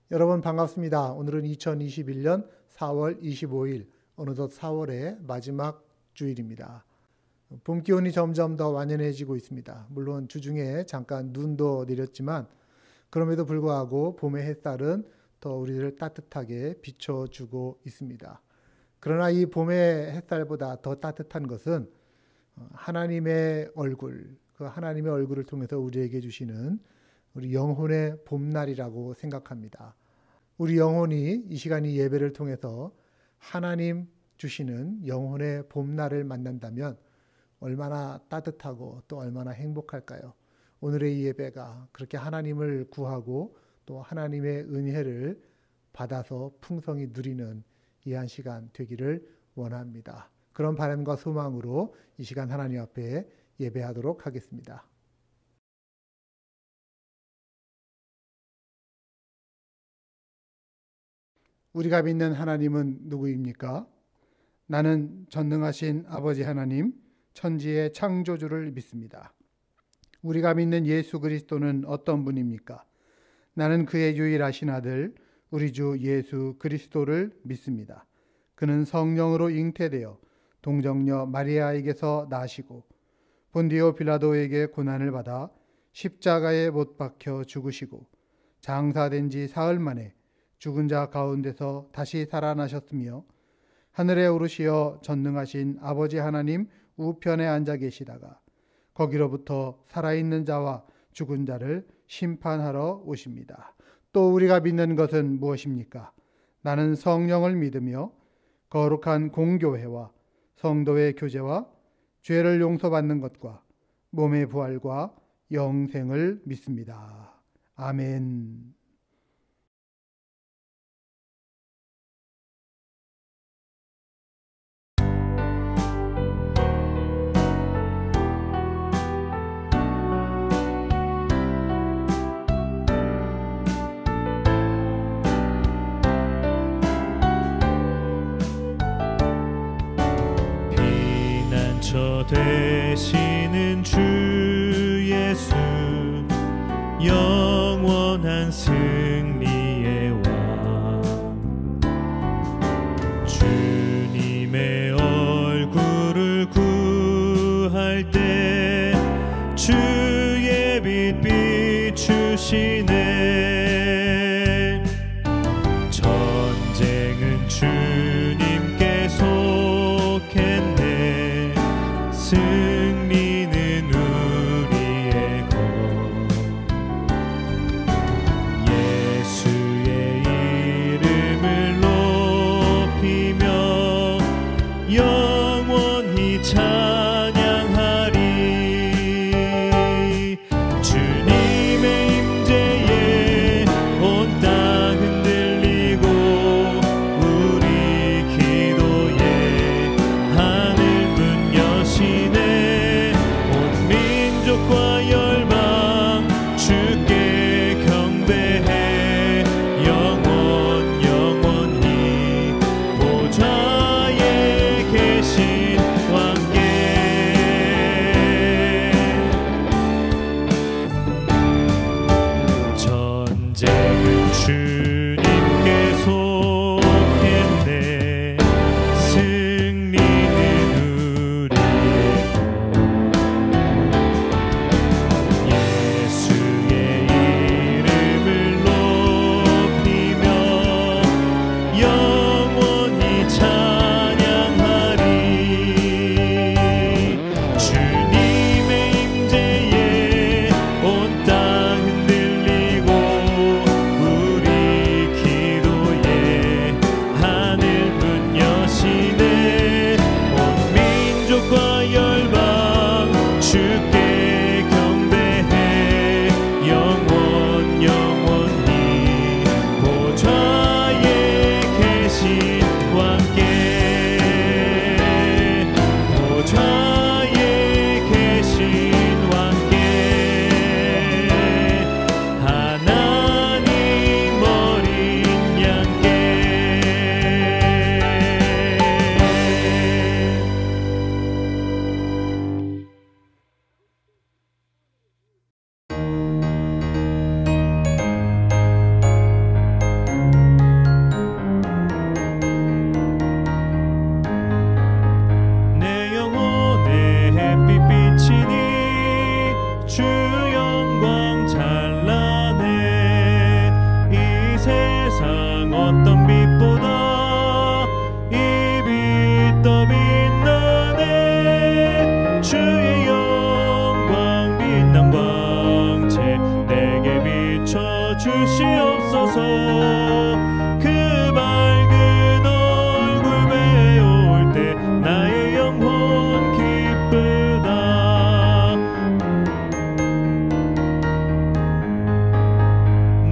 여러분 반갑습니다. 오늘은 2021년 4월 25일, 어느덧 4월의 마지막 주일입니다. 봄 기온이 점점 더 완연해지고 있습니다. 물론 주중에 잠깐 눈도 내렸지만 그럼에도 불구하고 봄의 햇살은 더 우리를 따뜻하게 비춰주고 있습니다. 그러나 이 봄의 햇살보다 더 따뜻한 것은 하나님의 얼굴, 그 하나님의 얼굴을 통해서 우리에게 주시는 우리 영혼의 봄날이라고 생각합니다. 우리 영혼이 이 시간 이 예배를 통해서 하나님 주시는 영혼의 봄날을 만난다면 얼마나 따뜻하고 또 얼마나 행복할까요? 오늘의 이 예배가 그렇게 하나님을 구하고 또 하나님의 은혜를 받아서 풍성히 누리는 이 한 시간 되기를 원합니다. 그런 바람과 소망으로 이 시간 하나님 앞에 예배하도록 하겠습니다. 우리가 믿는 하나님은 누구입니까? 나는 전능하신 아버지 하나님, 천지의 창조주를 믿습니다. 우리가 믿는 예수 그리스도는 어떤 분입니까? 나는 그의 유일하신 아들, 우리 주 예수 그리스도를 믿습니다. 그는 성령으로 잉태되어 동정녀 마리아에게서 나시고 본디오 빌라도에게 고난을 받아 십자가에 못 박혀 죽으시고 장사된 지 사흘 만에 죽은 자 가운데서 다시 살아나셨으며 하늘에 오르시어 전능하신 아버지 하나님 우편에 앉아 계시다가 거기로부터 살아있는 자와 죽은 자를 심판하러 오십니다. 또 우리가 믿는 것은 무엇입니까? 나는 성령을 믿으며 거룩한 공교회와 성도의 교제와 죄를 용서받는 것과 몸의 부활과 영생을 믿습니다. 아멘. 되시는 주 예수, 영원한 승리의 왕, 주님의 얼굴을 구할 때 주의 빛 비추시네. 전쟁은 주님께 속했네. 승리는 우리의 것. 예수의 이름을 높이며 영원히 찬양하리. 주님의 임재에 온 땅 흔들리고 우리 기도에 하늘 문 여시네. 온 민족과 열방 주께 경배해. 영원히 보좌에 계신 왕께. 전쟁은 주님께 속했네. 승리는 우리의 것. 예수의 이름을 높이며 영원히 찬양하리. 주님의 임재에 온 땅 흔들리고 우리 세상 어떤 빛보다 이 빛 더 빛나네. 주의 영광 빛난 광채 내게 비춰 주시옵소서. 그 밝은 얼굴 배울 때 나의 영혼 기쁘다.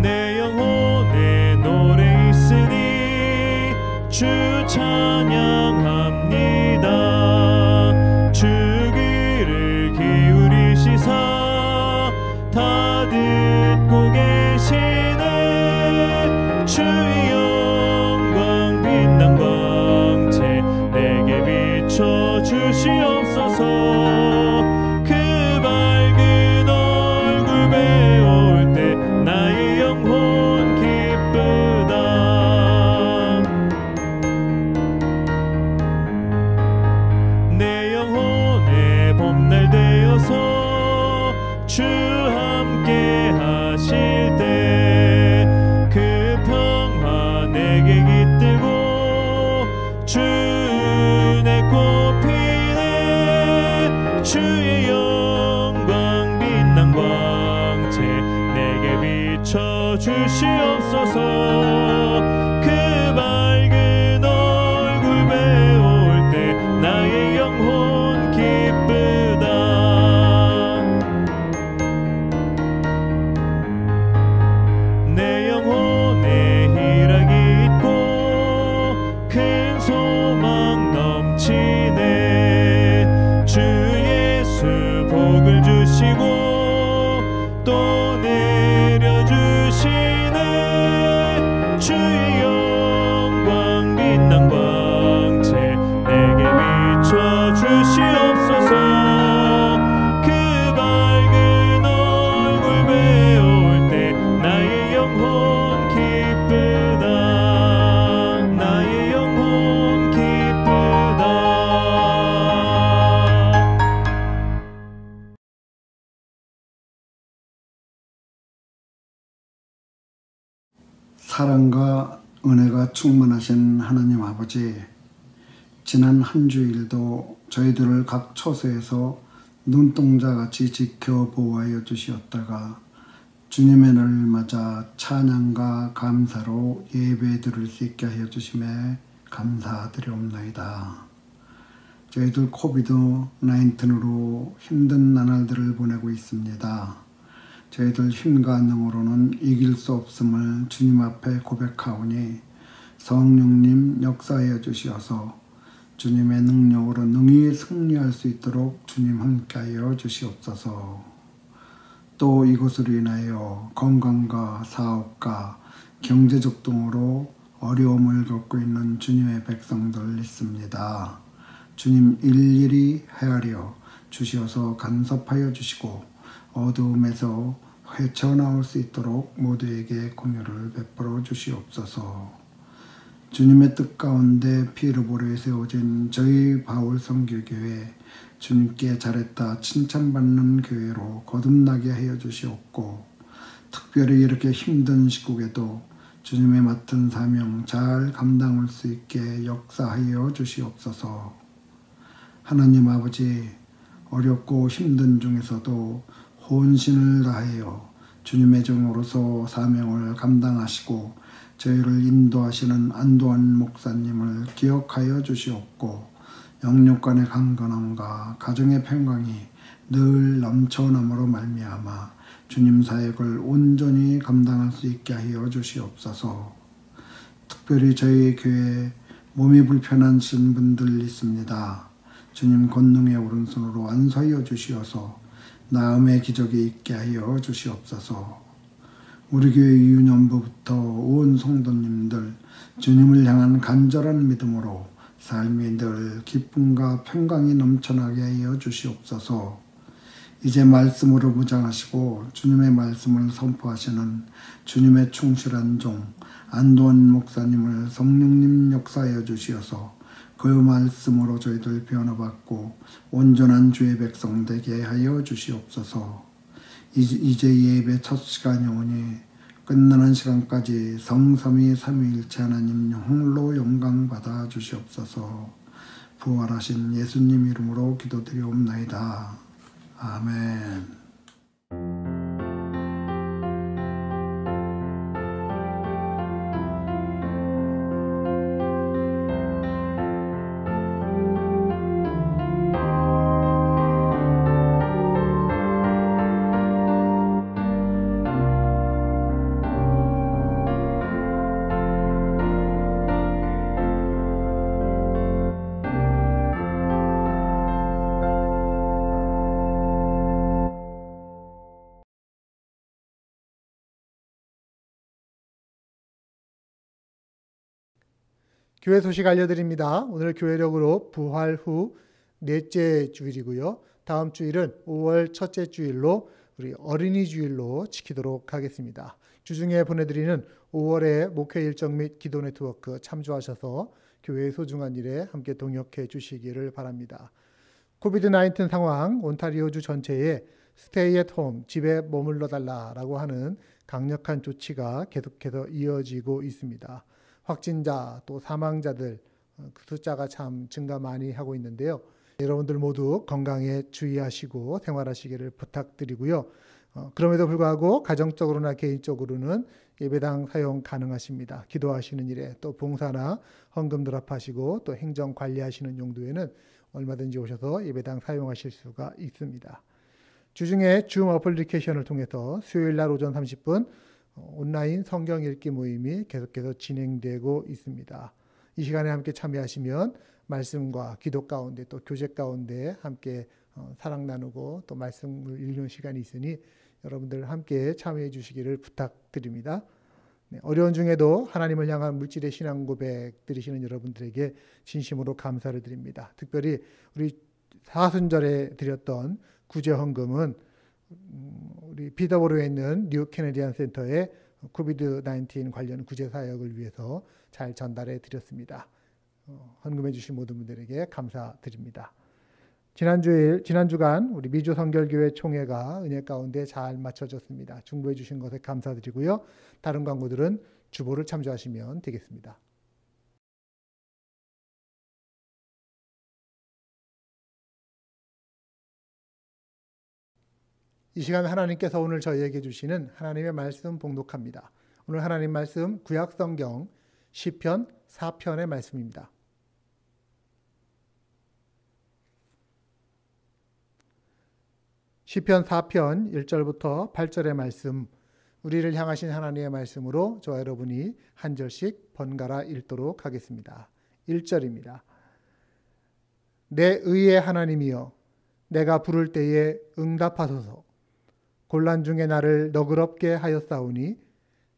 내 영혼에 노래 있으니 주 찬양합니다. 주 귀를 기울이시사 다 듣고 계시네. 주의 영광 빛난 광채 내게 비춰 주시옵소서. 그 밝은 얼굴 배울 때 나의 영혼 기쁘다. 내 영혼의 봄날 되어서 주 함께 하실 때 그 평화 내게 깃들고 주 내 꽃피네. 주의 영광 빛난 광채 내게 비춰 주시옵소서. 그 밝은 얼굴 배울 때 나의 영혼 기쁘다. 내 영혼에 희락이 있고 큰 소망 넘치네. 주 예수 복을 주시고 또 내려주시네. 주의 영광 빛난 광채 내게 비춰 주시옵소서. 그 밝은 얼굴 배울 때 나의 영혼 기쁘다. 나의 영혼 기쁘다. 사랑과 은혜가 충만하신 하나님 아버지, 지난 한 주일도 저희들을 각 처소에서 눈동자같이 지켜보호하여 주시었다가 주님의 날을 맞아 찬양과 감사로 예배 드릴 수 있게 하여 주심에 감사드리옵나이다. 저희들 코비드-19으로 힘든 나날들을 보내고 있습니다. 저희들 힘과 능으로는 이길 수 없음을 주님 앞에 고백하오니 성령님 역사하여 주시어서 주님의 능력으로 능히 승리할 수 있도록 주님 함께하여 주시옵소서. 또 이것으로 인하여 건강과 사업과 경제적 등으로 어려움을 겪고 있는 주님의 백성들 있습니다. 주님 일일이 헤아려 주시어서 간섭하여 주시고 어두움에서 헤쳐나올 수 있도록 모두에게 공유를 베풀어 주시옵소서. 주님의 뜻 가운데 피르보로에 세워진 저희 바울 선교교회, 주님께 잘했다 칭찬받는 교회로 거듭나게 하여 주시옵고, 특별히 이렇게 힘든 시국에도 주님의 맡은 사명 잘 감당할 수 있게 역사하여 주시옵소서. 하나님 아버지, 어렵고 힘든 중에서도 혼신을 다하여 주님의 종으로서 사명을 감당하시고 저희를 인도하시는 안도한 목사님을 기억하여 주시옵고, 영육간의 강건함과 가정의 평강이 늘 넘쳐남으로 말미암아 주님 사역을 온전히 감당할 수 있게 하여 주시옵소서. 특별히 저희 교회에 몸이 불편하신 분들 있습니다. 주님 권능의 오른손으로 안수하여 주시어서 나음의 기적이 있게 하여 주시옵소서. 우리 교회 유년부부터 온 성도님들 주님을 향한 간절한 믿음으로 삶이 늘 기쁨과 평강이 넘쳐나게 하여 주시옵소서. 이제 말씀으로 무장하시고 주님의 말씀을 선포하시는 주님의 충실한 종 안도원 목사님을 성령님 역사하여 주시어서 그 말씀으로 저희들 변화받고 온전한 주의 백성 되게 하여 주시옵소서. 이제 예배 첫 시간이 오니 끝나는 시간까지 성삼위 삼위일체 하나님 홀로 영광 받아 주시옵소서. 부활하신 예수님 이름으로 기도드리옵나이다. 아멘. 교회 소식 알려드립니다. 오늘 교회력으로 부활 후 넷째 주일이고요. 다음 주일은 5월 첫째 주일로 우리 어린이 주일로 지키도록 하겠습니다. 주중에 보내드리는 5월의 목회 일정 및 기도 네트워크 참조하셔서 교회의 소중한 일에 함께 동역해 주시기를 바랍니다. 코비드-19 상황, 온타리오주 전체에 스테이 앳 홈, 집에 머물러 달라라고 하는 강력한 조치가 계속해서 이어지고 있습니다. 확진자 또 사망자들 그 숫자가 참 증가 많이 하고 있는데요. 여러분들 모두 건강에 주의하시고 생활하시기를 부탁드리고요. 그럼에도 불구하고 가정적으로나 개인적으로는 예배당 사용 가능하십니다. 기도하시는 일에 또 봉사나 헌금 드랍하시고 또 행정 관리하시는 용도에는 얼마든지 오셔서 예배당 사용하실 수가 있습니다. 주중에 줌 어플리케이션을 통해서 수요일 날 오전 30분 온라인 성경 읽기 모임이 계속해서 진행되고 있습니다. 이 시간에 함께 참여하시면 말씀과 기도 가운데 또 교제 가운데 함께 사랑 나누고 또 말씀을 읽는 시간이 있으니 여러분들 함께 참여해 주시기를 부탁드립니다. 네, 어려운 중에도 하나님을 향한 물질의 신앙 고백 들으시는 여러분들에게 진심으로 감사를 드립니다. 특별히 우리 사순절에 드렸던 구제 헌금은 우리 피더보로에 있는 뉴 캐네디안 센터의 코비드-19 관련 구제 사역을 위해서 잘 전달해 드렸습니다. 헌금해 주신 모든 분들에게 감사드립니다. 지난주간 우리 미주 성결교회 총회가 은혜 가운데 잘 마쳐졌습니다. 중보해 주신 것에 감사드리고요. 다른 광고들은 주보를 참조하시면 되겠습니다. 이 시간 하나님께서 오늘 저희에게 주시는 하나님의 말씀 봉독합니다. 오늘 하나님 말씀 구약성경 시편 4편의 말씀입니다. 시편 4편 1절부터 8절의 말씀, 우리를 향하신 하나님의 말씀으로 저와 여러분이 한 절씩 번갈아 읽도록 하겠습니다. 1절입니다. 내 의의 하나님이여, 내가 부를 때에 응답하소서. 곤란 중에 나를 너그럽게 하였사오니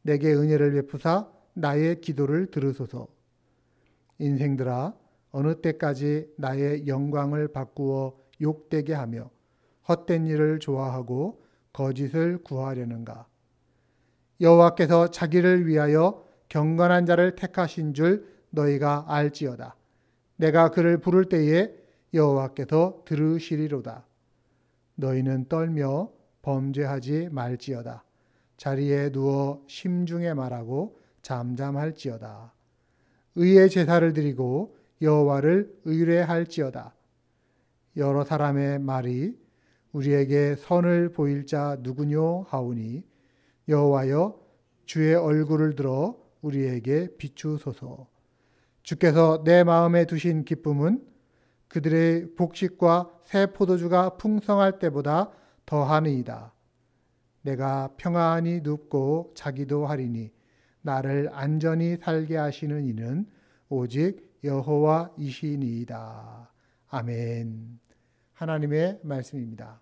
내게 은혜를 베푸사 나의 기도를 들으소서. 인생들아, 어느 때까지 나의 영광을 바꾸어 욕되게 하며 헛된 일을 좋아하고 거짓을 구하려는가. 여호와께서 자기를 위하여 경건한 자를 택하신 줄 너희가 알지어다. 내가 그를 부를 때에 여호와께서 들으시리로다. 너희는 떨며 범죄하지 말지어다. 자리에 누워 심중에 말하고 잠잠할지어다. 의의 제사를 드리고 여호와를 의뢰할지어다. 여러 사람의 말이 우리에게 선을 보일 자 누구뇨 하오니 여호와여, 주의 얼굴을 들어 우리에게 비추소서. 주께서 내 마음에 두신 기쁨은 그들의 복식과 새 포도주가 풍성할 때보다 더하니이다. 내가 평안히 눕고 자기도 하리니 나를 안전히 살게 하시는 이는 오직 여호와이시니이다. 아멘. 하나님의 말씀입니다.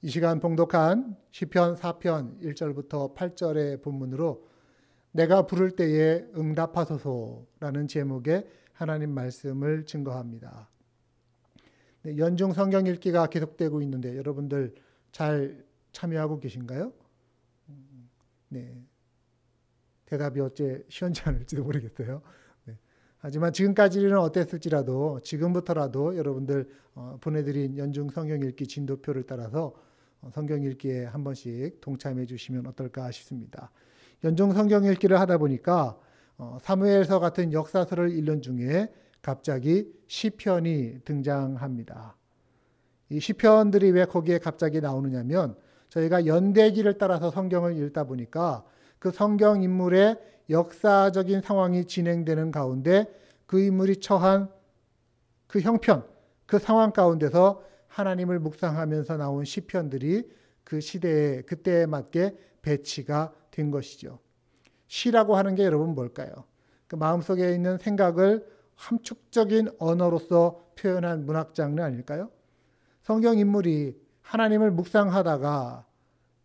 이 시간 봉독한 시편 4편 1절부터 8절의 본문으로 내가 부를 때에 응답하소서라는 제목의 하나님 말씀을 증거합니다. 네, 연중 성경 읽기가 계속되고 있는데 여러분들 잘 참여하고 계신가요? 네, 대답이 어째 시원치 않을지도 모르겠어요. 네. 하지만 지금까지는 어땠을지라도 지금부터라도 여러분들 보내드린 연중 성경 읽기 진도표를 따라서 성경 읽기에 한 번씩 동참해 주시면 어떨까 싶습니다. 연중 성경 읽기를 하다 보니까 사무엘서 같은 역사서를 읽는 중에 갑자기 시편이 등장합니다. 이 시편들이 왜 거기에 갑자기 나오느냐면 저희가 연대기를 따라서 성경을 읽다 보니까 그 성경 인물의 역사적인 상황이 진행되는 가운데 그 인물이 처한 그 형편, 그 상황 가운데서 하나님을 묵상하면서 나온 시편들이 그 시대에 그때에 맞게 배치가 된 것이죠. 시라고 하는 게 여러분 뭘까요? 그 마음속에 있는 생각을 함축적인 언어로서 표현한 문학 장르 아닐까요? 성경 인물이 하나님을 묵상하다가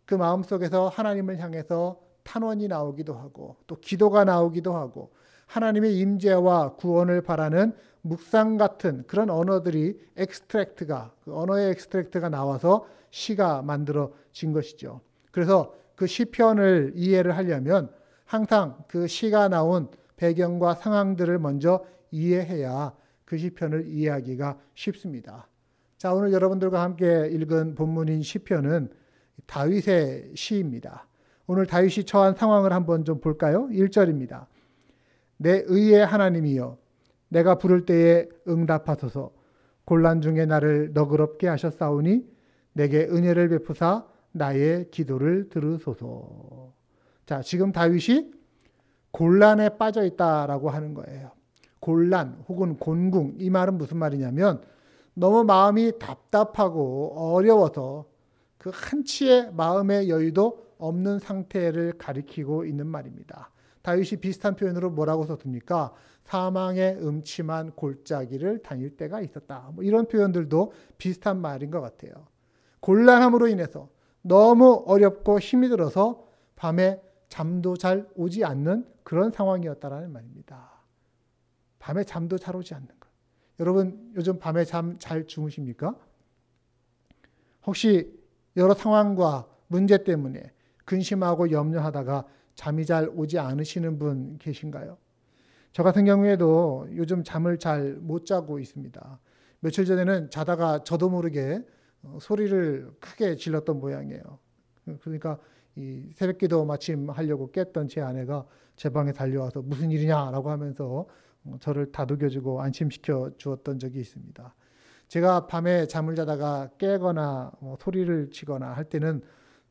그 마음속에서 하나님을 향해서 탄원이 나오기도 하고 또 기도가 나오기도 하고 하나님의 임재와 구원을 바라는 묵상 같은 그런 언어들이 그 언어의 엑스트랙트가 나와서 시가 만들어진 것이죠. 그래서 그 시편을 이해를 하려면 항상 그 시가 나온 배경과 상황들을 먼저 이해해야 그 시편을 이해하기가 쉽습니다. 자, 오늘 여러분들과 함께 읽은 본문인 시편은 다윗의 시입니다. 오늘 다윗이 처한 상황을 한번 좀 볼까요? 1절입니다. 내 의의 하나님이여 내가 부를 때에 응답하소서. 곤란 중에 나를 너그럽게 하셨사오니 내게 은혜를 베푸사 나의 기도를 들으소서. 자, 지금 다윗이 곤란에 빠져 있다라고 하는 거예요. 곤란 혹은 곤궁, 이 말은 무슨 말이냐면 너무 마음이 답답하고 어려워서 그 한치의 마음의 여유도 없는 상태를 가리키고 있는 말입니다. 다윗이 비슷한 표현으로 뭐라고 썼습니까? 사망의 음침한 골짜기를 다닐 때가 있었다. 이런 표현들도 비슷한 말인 것 같아요. 곤란함으로 인해서 너무 어렵고 힘이 들어서 밤에 잠도 잘 오지 않는 그런 상황이었다라는 말입니다. 밤에 잠도 잘 오지 않는 것. 여러분 요즘 밤에 잠 잘 주무십니까? 혹시 여러 상황과 문제 때문에 근심하고 염려하다가 잠이 잘 오지 않으시는 분 계신가요? 저 같은 경우에도 요즘 잠을 잘 못 자고 있습니다. 며칠 전에는 자다가 저도 모르게 소리를 크게 질렀던 모양이에요. 그러니까 이 새벽기도 마침 하려고 깼던 제 아내가 제 방에 달려와서 무슨 일이냐라고 하면서 저를 다독여주고 안심시켜 주었던 적이 있습니다. 제가 밤에 잠을 자다가 깨거나 소리를 치거나 할 때는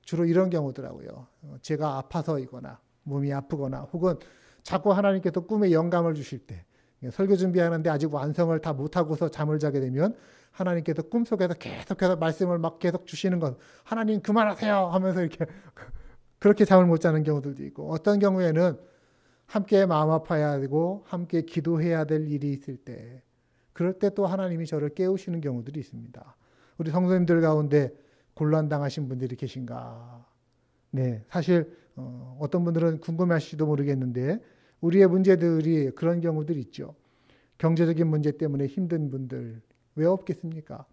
주로 이런 경우더라고요. 제가 아파서이거나 몸이 아프거나 혹은 자꾸 하나님께서 꿈에 영감을 주실 때 설교 준비하는데 아직 완성을 다 못하고서 잠을 자게 되면 하나님께서 꿈속에서 계속해서 말씀을 막 계속 주시는 것, 하나님 그만하세요 하면서 이렇게 그렇게 잠을 못 자는 경우들도 있고, 어떤 경우에는 함께 마음 아파야 되고 함께 기도해야 될 일이 있을 때, 그럴 때 또 하나님이 저를 깨우시는 경우들이 있습니다. 우리 성도님들 가운데 곤란당하신 분들이 계신가? 네, 사실 어떤 분들은 궁금하실지도 모르겠는데 우리의 문제들이 그런 경우들이 있죠. 경제적인 문제 때문에 힘든 분들 왜 없겠습니까?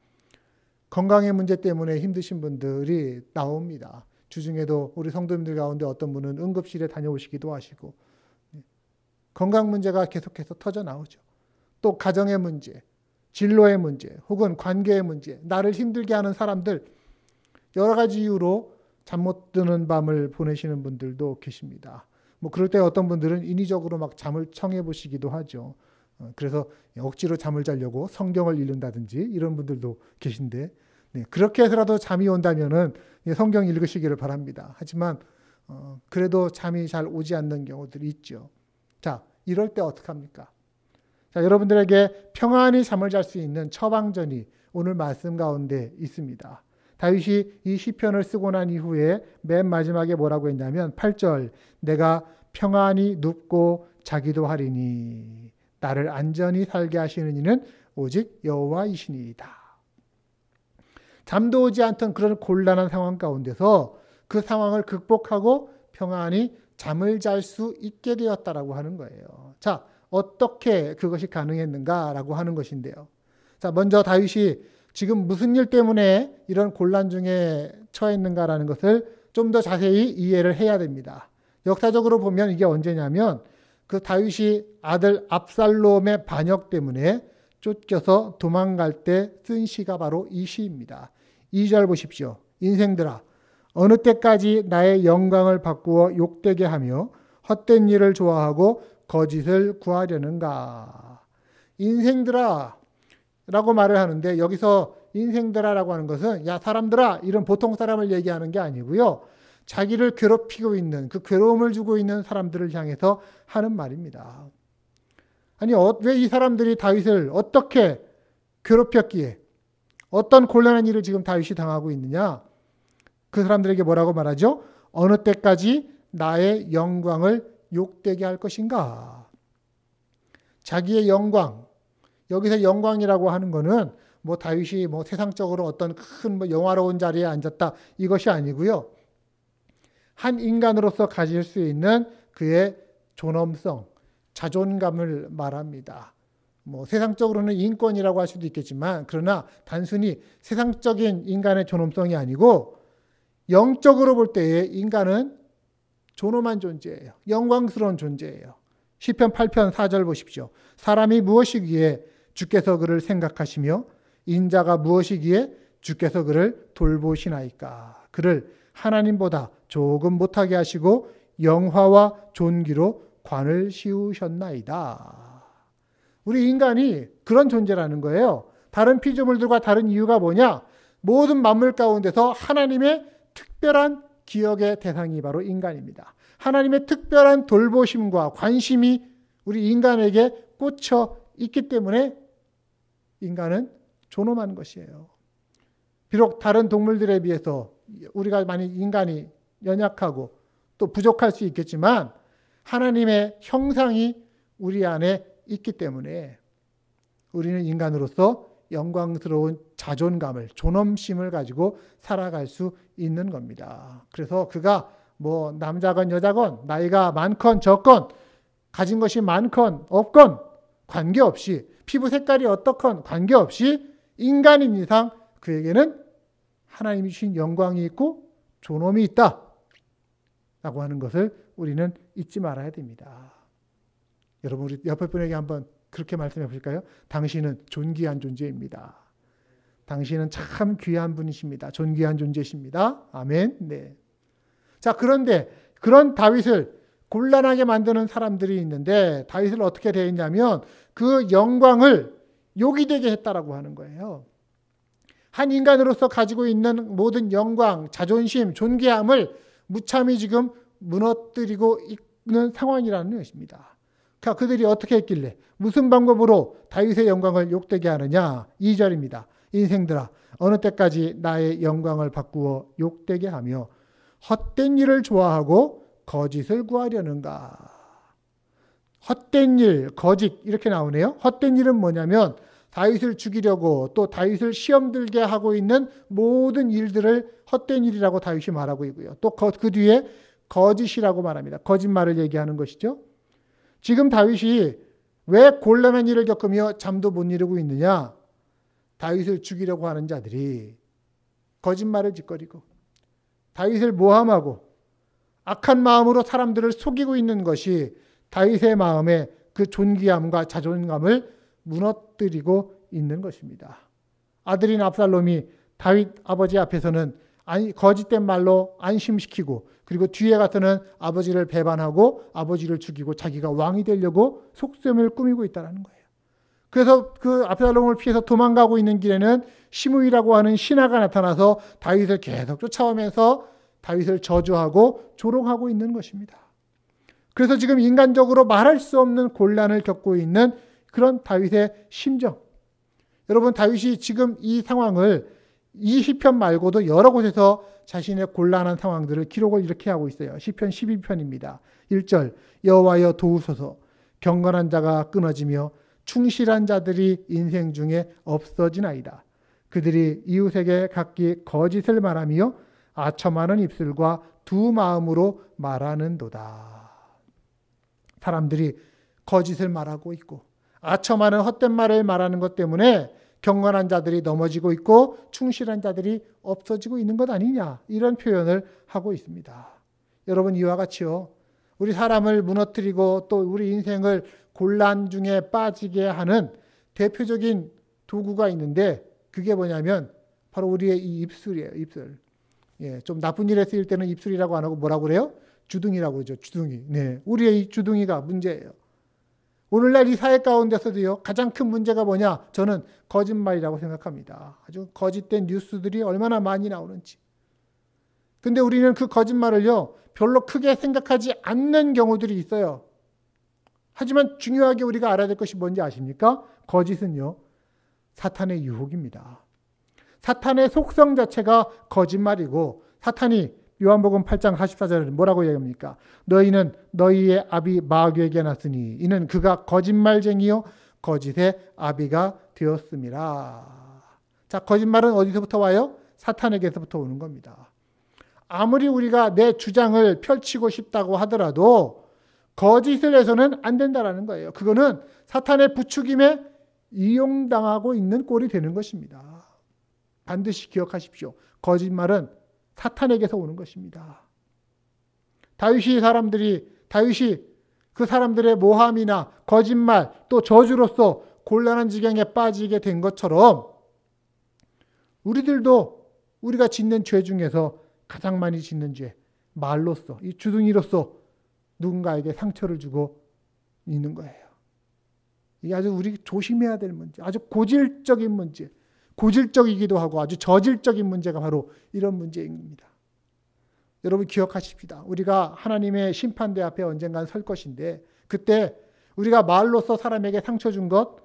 건강의 문제 때문에 힘드신 분들이 나옵니다. 주중에도 우리 성도님들 가운데 어떤 분은 응급실에 다녀오시기도 하시고, 건강 문제가 계속해서 터져 나오죠. 또 가정의 문제, 진로의 문제, 혹은 관계의 문제, 나를 힘들게 하는 사람들, 여러 가지 이유로 잠 못 드는 밤을 보내시는 분들도 계십니다. 그럴 때 어떤 분들은 인위적으로 막 잠을 청해 보시기도 하죠. 그래서 억지로 잠을 자려고 성경을 읽는다든지 이런 분들도 계신데, 그렇게 해서라도 잠이 온다면은 성경 읽으시기를 바랍니다. 하지만 그래도 잠이 잘 오지 않는 경우들이 있죠. 자, 이럴 때 어떡합니까? 자, 여러분들에게 평안히 잠을 잘 수 있는 처방전이 오늘 말씀 가운데 있습니다. 다윗이 이 시편을 쓰고 난 이후에 맨 마지막에 뭐라고 했냐면 8절, 내가 평안히 눕고 자기도 하리니 나를 안전히 살게 하시는 이는 오직 여호와이시니이다. 잠도 오지 않던 그런 곤란한 상황 가운데서 그 상황을 극복하고 평안히 잠을 잘 수 있게 되었다라고 하는 거예요. 자, 어떻게 그것이 가능했는가라고 하는 것인데요. 자, 먼저 다윗이 지금 무슨 일 때문에 이런 곤란 중에 처해 있는가라는 것을 좀 더 자세히 이해를 해야 됩니다. 역사적으로 보면 이게 언제냐면 그 다윗이 아들 압살롬의 반역 때문에 쫓겨서 도망갈 때 쓴 시가 바로 이 시입니다. 2절 보십시오. 인생들아 어느 때까지 나의 영광을 바꾸어 욕되게 하며 헛된 일을 좋아하고 거짓을 구하려는가. 인생들아 라고 말을 하는데 여기서 인생들아라고 하는 것은 야 사람들아 이런 보통 사람을 얘기하는 게 아니고요. 자기를 괴롭히고 있는 그 괴로움을 주고 있는 사람들을 향해서 하는 말입니다. 아니 왜 이 사람들이 다윗을 어떻게 괴롭혔기에 어떤 곤란한 일을 지금 다윗이 당하고 있느냐. 그 사람들에게 뭐라고 말하죠? 어느 때까지 나의 영광을 욕되게 할 것인가. 자기의 영광. 여기서 영광이라고 하는 것은 뭐 다윗이 뭐 세상적으로 어떤 큰 뭐 영화로운 자리에 앉았다 이것이 아니고요. 한 인간으로서 가질 수 있는 그의 존엄성, 자존감을 말합니다. 뭐 세상적으로는 인권이라고 할 수도 있겠지만 그러나 단순히 세상적인 인간의 존엄성이 아니고 영적으로 볼 때에 인간은 존엄한 존재예요. 영광스러운 존재예요. 시편 8편 4절 보십시오. 사람이 무엇이기에 주께서 그를 생각하시며 인자가 무엇이기에 주께서 그를 돌보시나이까. 그를 하나님보다 조금 못하게 하시고 영화와 존귀로 관을 씌우셨나이다. 우리 인간이 그런 존재라는 거예요. 다른 피조물들과 다른 이유가 뭐냐? 모든 만물 가운데서 하나님의 특별한 기억의 대상이 바로 인간입니다. 하나님의 특별한 돌보심과 관심이 우리 인간에게 꽂혀 있기 때문에 인간은 존엄한 것이에요. 비록 다른 동물들에 비해서 우리가 많이 인간이 연약하고 또 부족할 수 있겠지만 하나님의 형상이 우리 안에 있기 때문에 우리는 인간으로서 영광스러운 자존감을, 존엄심을 가지고 살아갈 수 있는 겁니다. 그래서 그가 뭐 남자건 여자건 나이가 많건 적건 가진 것이 많건 없건 관계없이 피부 색깔이 어떻건 관계없이 인간인 이상 그에게는 하나님이 주신 영광이 있고 존엄이 있다 라고 하는 것을 우리는 잊지 말아야 됩니다. 여러분 우리 옆에 분에게 한번 그렇게 말씀해 보실까요? 당신은 존귀한 존재입니다. 당신은 참 귀한 분이십니다. 존귀한 존재십니다. 아멘. 네. 자, 그런데 그런 다윗을 곤란하게 만드는 사람들이 있는데 다윗을 어떻게 대했냐면 그 영광을 욕이 되게 했다라고 하는 거예요. 한 인간으로서 가지고 있는 모든 영광, 자존심, 존귀함을 무참히 지금 무너뜨리고 있는 상황이라는 것입니다. 그들이 어떻게 했길래 무슨 방법으로 다윗의 영광을 욕되게 하느냐. 2절입니다. 인생들아 어느 때까지 나의 영광을 바꾸어 욕되게 하며 헛된 일을 좋아하고 거짓을 구하려는가. 헛된 일, 거짓 이렇게 나오네요. 헛된 일은 뭐냐면 다윗을 죽이려고 또 다윗을 시험 들게 하고 있는 모든 일들을 헛된 일이라고 다윗이 말하고 있고요. 또 그 뒤에 거짓이라고 말합니다. 거짓말을 얘기하는 것이죠. 지금 다윗이 왜 곤란한 일을 겪으며 잠도 못 이루고 있느냐? 다윗을 죽이려고 하는 자들이 거짓말을 짓거리고 다윗을 모함하고 악한 마음으로 사람들을 속이고 있는 것이 다윗의 마음에 그 존귀함과 자존감을 무너뜨리고 있는 것입니다. 아들인 압살롬이 다윗 아버지 앞에서는 거짓된 말로 안심시키고 그리고 뒤에 가서는 아버지를 배반하고 아버지를 죽이고 자기가 왕이 되려고 속셈을 꾸미고 있다는 거예요. 그래서 그 압살롬을 피해서 도망가고 있는 길에는 시므이라고 하는 신하가 나타나서 다윗을 계속 쫓아오면서 다윗을 저주하고 조롱하고 있는 것입니다. 그래서 지금 인간적으로 말할 수 없는 곤란을 겪고 있는 그런 다윗의 심정. 여러분 다윗이 지금 이 상황을 이 시편 말고도 여러 곳에서 자신의 곤란한 상황들을 기록을 이렇게 하고 있어요. 시편 12편입니다. 1절 여호와여 도우소서 경건한 자가 끊어지며 충실한 자들이 인생 중에 없어지나이다. 그들이 이웃에게 각기 거짓을 말하며 아첨하는 입술과 두 마음으로 말하는도다. 사람들이 거짓을 말하고 있고 아첨하는 헛된 말을 말하는 것 때문에 경건한 자들이 넘어지고 있고 충실한 자들이 없어지고 있는 것 아니냐 이런 표현을 하고 있습니다. 여러분 이와 같이요. 우리 사람을 무너뜨리고 또 우리 인생을 곤란 중에 빠지게 하는 대표적인 도구가 있는데 그게 뭐냐면 바로 우리의 이 입술이에요. 입술. 예, 좀 나쁜 일에 쓰일 때는 입술이라고 안 하고 뭐라고 그래요? 주둥이라고 그러죠. 주둥이. 네, 우리의 이 주둥이가 문제예요. 오늘날 이 사회 가운데서도요, 가장 큰 문제가 뭐냐? 저는 거짓말이라고 생각합니다. 아주 거짓된 뉴스들이 얼마나 많이 나오는지. 근데 우리는 그 거짓말을요, 별로 크게 생각하지 않는 경우들이 있어요. 하지만 중요하게 우리가 알아야 될 것이 뭔지 아십니까? 거짓은요, 사탄의 유혹입니다. 사탄의 속성 자체가 거짓말이고, 사탄이 요한복음 8장 44절에 뭐라고 얘기합니까? 너희는 너희의 아비 마귀에게 났으니 이는 그가 거짓말쟁이요 거짓의 아비가 되었음이라. 자, 거짓말은 어디서부터 와요? 사탄에게서부터 오는 겁니다. 아무리 우리가 내 주장을 펼치고 싶다고 하더라도 거짓을 해서는 안 된다라는 거예요. 그거는 사탄의 부추김에 이용당하고 있는 꼴이 되는 것입니다. 반드시 기억하십시오. 거짓말은 사탄에게서 오는 것입니다. 다윗이 그 사람들의 모함이나 거짓말 또 저주로서 곤란한 지경에 빠지게 된 것처럼 우리들도 우리가 짓는 죄 중에서 가장 많이 짓는 죄, 말로써, 이 주둥이로서 누군가에게 상처를 주고 있는 거예요. 이게 아주 우리 조심해야 될 문제, 아주 고질적인 문제, 고질적이기도 하고 아주 저질적인 문제가 바로 이런 문제입니다. 여러분 기억하십시다. 우리가 하나님의 심판대 앞에 언젠간 설 것인데 그때 우리가 말로써 사람에게 상처 준 것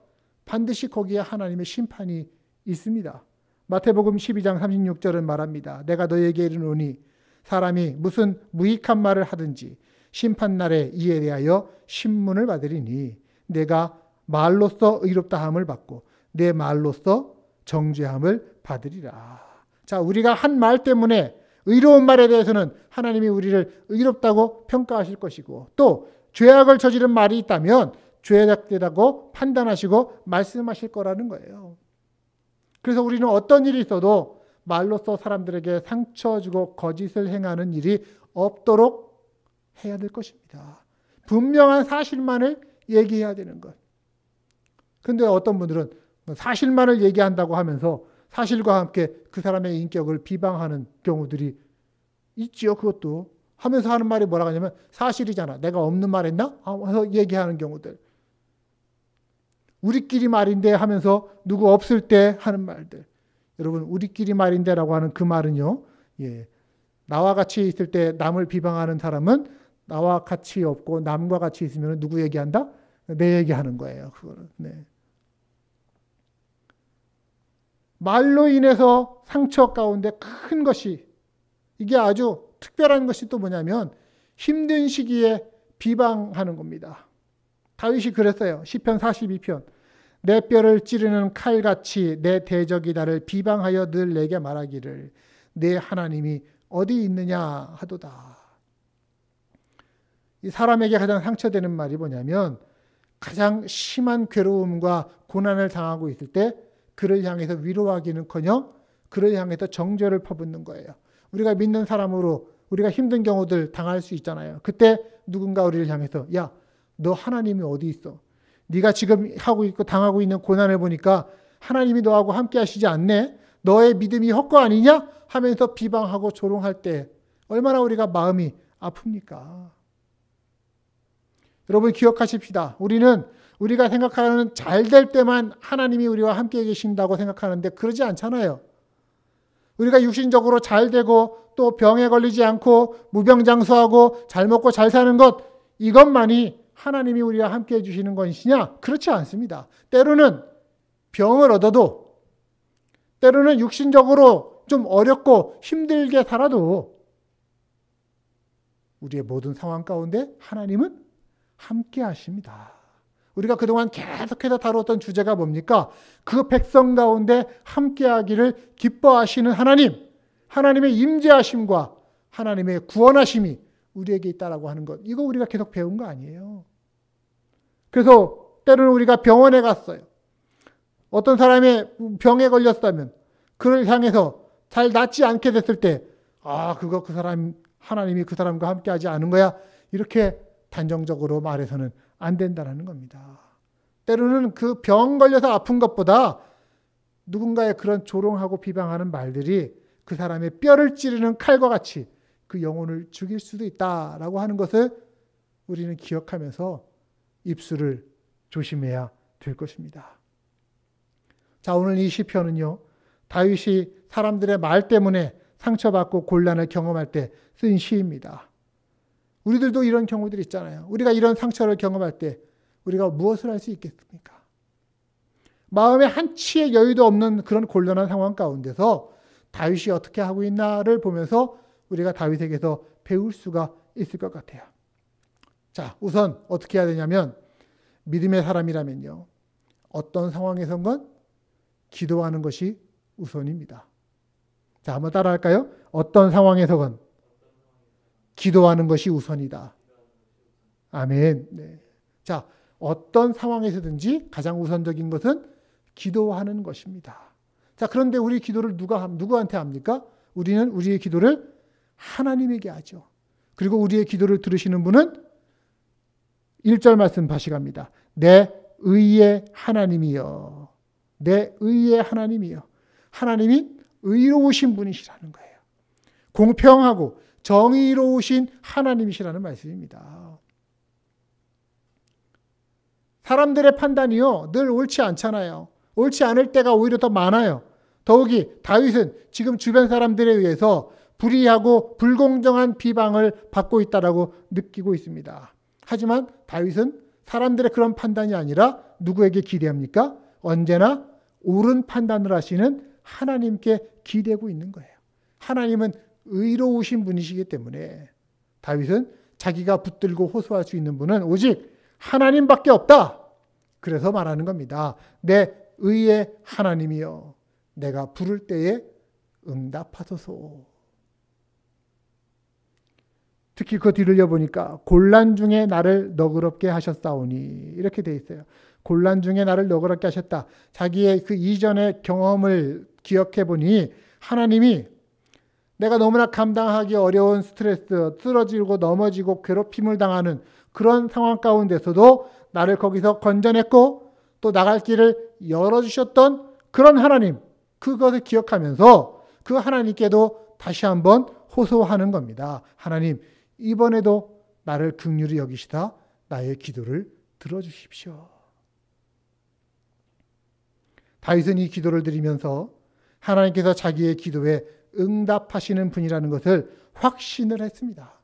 반드시 거기에 하나님의 심판이 있습니다. 마태복음 12장 36절은 말합니다. 내가 너희에게 이르노니 사람이 무슨 무익한 말을 하든지 심판날에 이에 대하여 신문을 받으리니 내가 말로써 의롭다함을 받고 내 말로써 정죄함을 받으리라. 자, 우리가 한 말 때문에 의로운 말에 대해서는 하나님이 우리를 의롭다고 평가하실 것이고 또 죄악을 저지른 말이 있다면 죄악되다고 판단하시고 말씀하실 거라는 거예요. 그래서 우리는 어떤 일이 있어도 말로써 사람들에게 상처 주고 거짓을 행하는 일이 없도록 해야 될 것입니다. 분명한 사실만을 얘기해야 되는 것. 근데 어떤 분들은 사실만을 얘기한다고 하면서 사실과 함께 그 사람의 인격을 비방하는 경우들이 있지요. 그것도 하면서 하는 말이 뭐라고 하냐면 사실이잖아. 내가 없는 말 했나? 하면서 얘기하는 경우들. 우리끼리 말인데 하면서 누구 없을 때 하는 말들. 여러분 우리끼리 말인데라고 하는 그 말은요. 예, 나와 같이 있을 때 남을 비방하는 사람은 나와 같이 없고 남과 같이 있으면 누구 얘기한다? 내 얘기하는 거예요. 그거는. 네. 말로 인해서 상처 가운데 큰 것이 이게 아주 특별한 것이 또 뭐냐면 힘든 시기에 비방하는 겁니다. 다윗이 그랬어요. 시편 42편. 내 뼈를 찌르는 칼같이 내 대적이 나를 비방하여 늘 내게 말하기를 내 하나님이 어디 있느냐 하도다. 이 사람에게 가장 상처되는 말이 뭐냐면 가장 심한 괴로움과 고난을 당하고 있을 때 그를 향해서 위로하기는커녕 그를 향해서 정죄를 퍼붓는 거예요. 우리가 믿는 사람으로 우리가 힘든 경우들 당할 수 있잖아요. 그때 누군가 우리를 향해서 야, 너 하나님이 어디 있어? 네가 지금 하고 있고 당하고 있는 고난을 보니까 하나님이 너하고 함께 하시지 않네? 너의 믿음이 헛거 아니냐? 하면서 비방하고 조롱할 때 얼마나 우리가 마음이 아픕니까? 여러분 기억하십시다. 우리는 우리가 생각하는 잘 될 때만 하나님이 우리와 함께 계신다고 생각하는데 그러지 않잖아요. 우리가 육신적으로 잘 되고 또 병에 걸리지 않고 무병장수하고 잘 먹고 잘 사는 것 이것만이 하나님이 우리와 함께 해주시는 것이냐? 그렇지 않습니다. 때로는 병을 얻어도 때로는 육신적으로 좀 어렵고 힘들게 살아도 우리의 모든 상황 가운데 하나님은 함께 하십니다. 우리가 그동안 계속해서 다루었던 주제가 뭡니까? 그 백성 가운데 함께하기를 기뻐하시는 하나님, 하나님의 임재하심과 하나님의 구원하심이 우리에게 있다라고 하는 것. 이거 우리가 계속 배운 거 아니에요. 그래서 때로는 우리가 병원에 갔어요. 어떤 사람이 병에 걸렸다면 그를 향해서 잘 낫지 않게 됐을 때 그 사람 하나님이 그 사람과 함께하지 않은 거야. 이렇게 단정적으로 말해서는 안 된다는 겁니다. 때로는 그 병 걸려서 아픈 것보다 누군가의 그런 조롱하고 비방하는 말들이 그 사람의 뼈를 찌르는 칼과 같이 그 영혼을 죽일 수도 있다라고 하는 것을 우리는 기억하면서 입술을 조심해야 될 것입니다. 자, 오늘 이 시편은요, 다윗이 사람들의 말 때문에 상처받고 곤란을 경험할 때 쓴 시입니다. 우리들도 이런 경우들이 있잖아요. 우리가 이런 상처를 경험할 때 우리가 무엇을 할 수 있겠습니까? 마음에 한치의 여유도 없는 그런 곤란한 상황 가운데서 다윗이 어떻게 하고 있나를 보면서 우리가 다윗에게서 배울 수가 있을 것 같아요. 자, 우선 어떻게 해야 되냐면 믿음의 사람이라면요, 어떤 상황에선건 기도하는 것이 우선입니다. 자, 한번 따라할까요? 어떤 상황에서건 기도하는 것이 우선이다. 아멘. 네. 자, 어떤 상황에서든지 가장 우선적인 것은 기도하는 것입니다. 자, 그런데 우리 기도를 누구한테 합니까? 우리는 우리의 기도를 하나님에게 하죠. 그리고 우리의 기도를 들으시는 분은 1절 말씀 다시 갑니다. 내 의의 하나님이여. 내 의의 하나님이여. 하나님이 의로우신 분이시라는 거예요. 공평하고 정의로우신 하나님이시라는 말씀입니다. 사람들의 판단이요, 늘 옳지 않잖아요. 옳지 않을 때가 오히려 더 많아요. 더욱이 다윗은 지금 주변 사람들에 의해서 불의하고 불공정한 비방을 받고 있다라고 느끼고 있습니다. 하지만 다윗은 사람들의 그런 판단이 아니라 누구에게 기대합니까? 언제나 옳은 판단을 하시는 하나님께 기대고 있는 거예요. 하나님은 의로우신 분이시기 때문에 다윗은 자기가 붙들고 호소할 수 있는 분은 오직 하나님밖에 없다. 그래서 말하는 겁니다. 내 의의 하나님이여, 내가 부를 때에 응답하소서. 특히 그 뒤를 이어보니까 곤란 중에 나를 너그럽게 하셨사오니 이렇게 돼 있어요. 곤란 중에 나를 너그럽게 하셨다. 자기의 그 이전의 경험을 기억해 보니 하나님이 내가 너무나 감당하기 어려운 스트레스, 쓰러지고 넘어지고 괴롭힘을 당하는 그런 상황 가운데서도 나를 거기서 건져냈고 또 나갈 길을 열어주셨던 그런 하나님, 그것을 기억하면서 그 하나님께도 다시 한번 호소하는 겁니다. 하나님, 이번에도 나를 긍휼히 여기시다 나의 기도를 들어주십시오. 다윗은 이 기도를 드리면서 하나님께서 자기의 기도에 응답하시는 분이라는 것을 확신을 했습니다.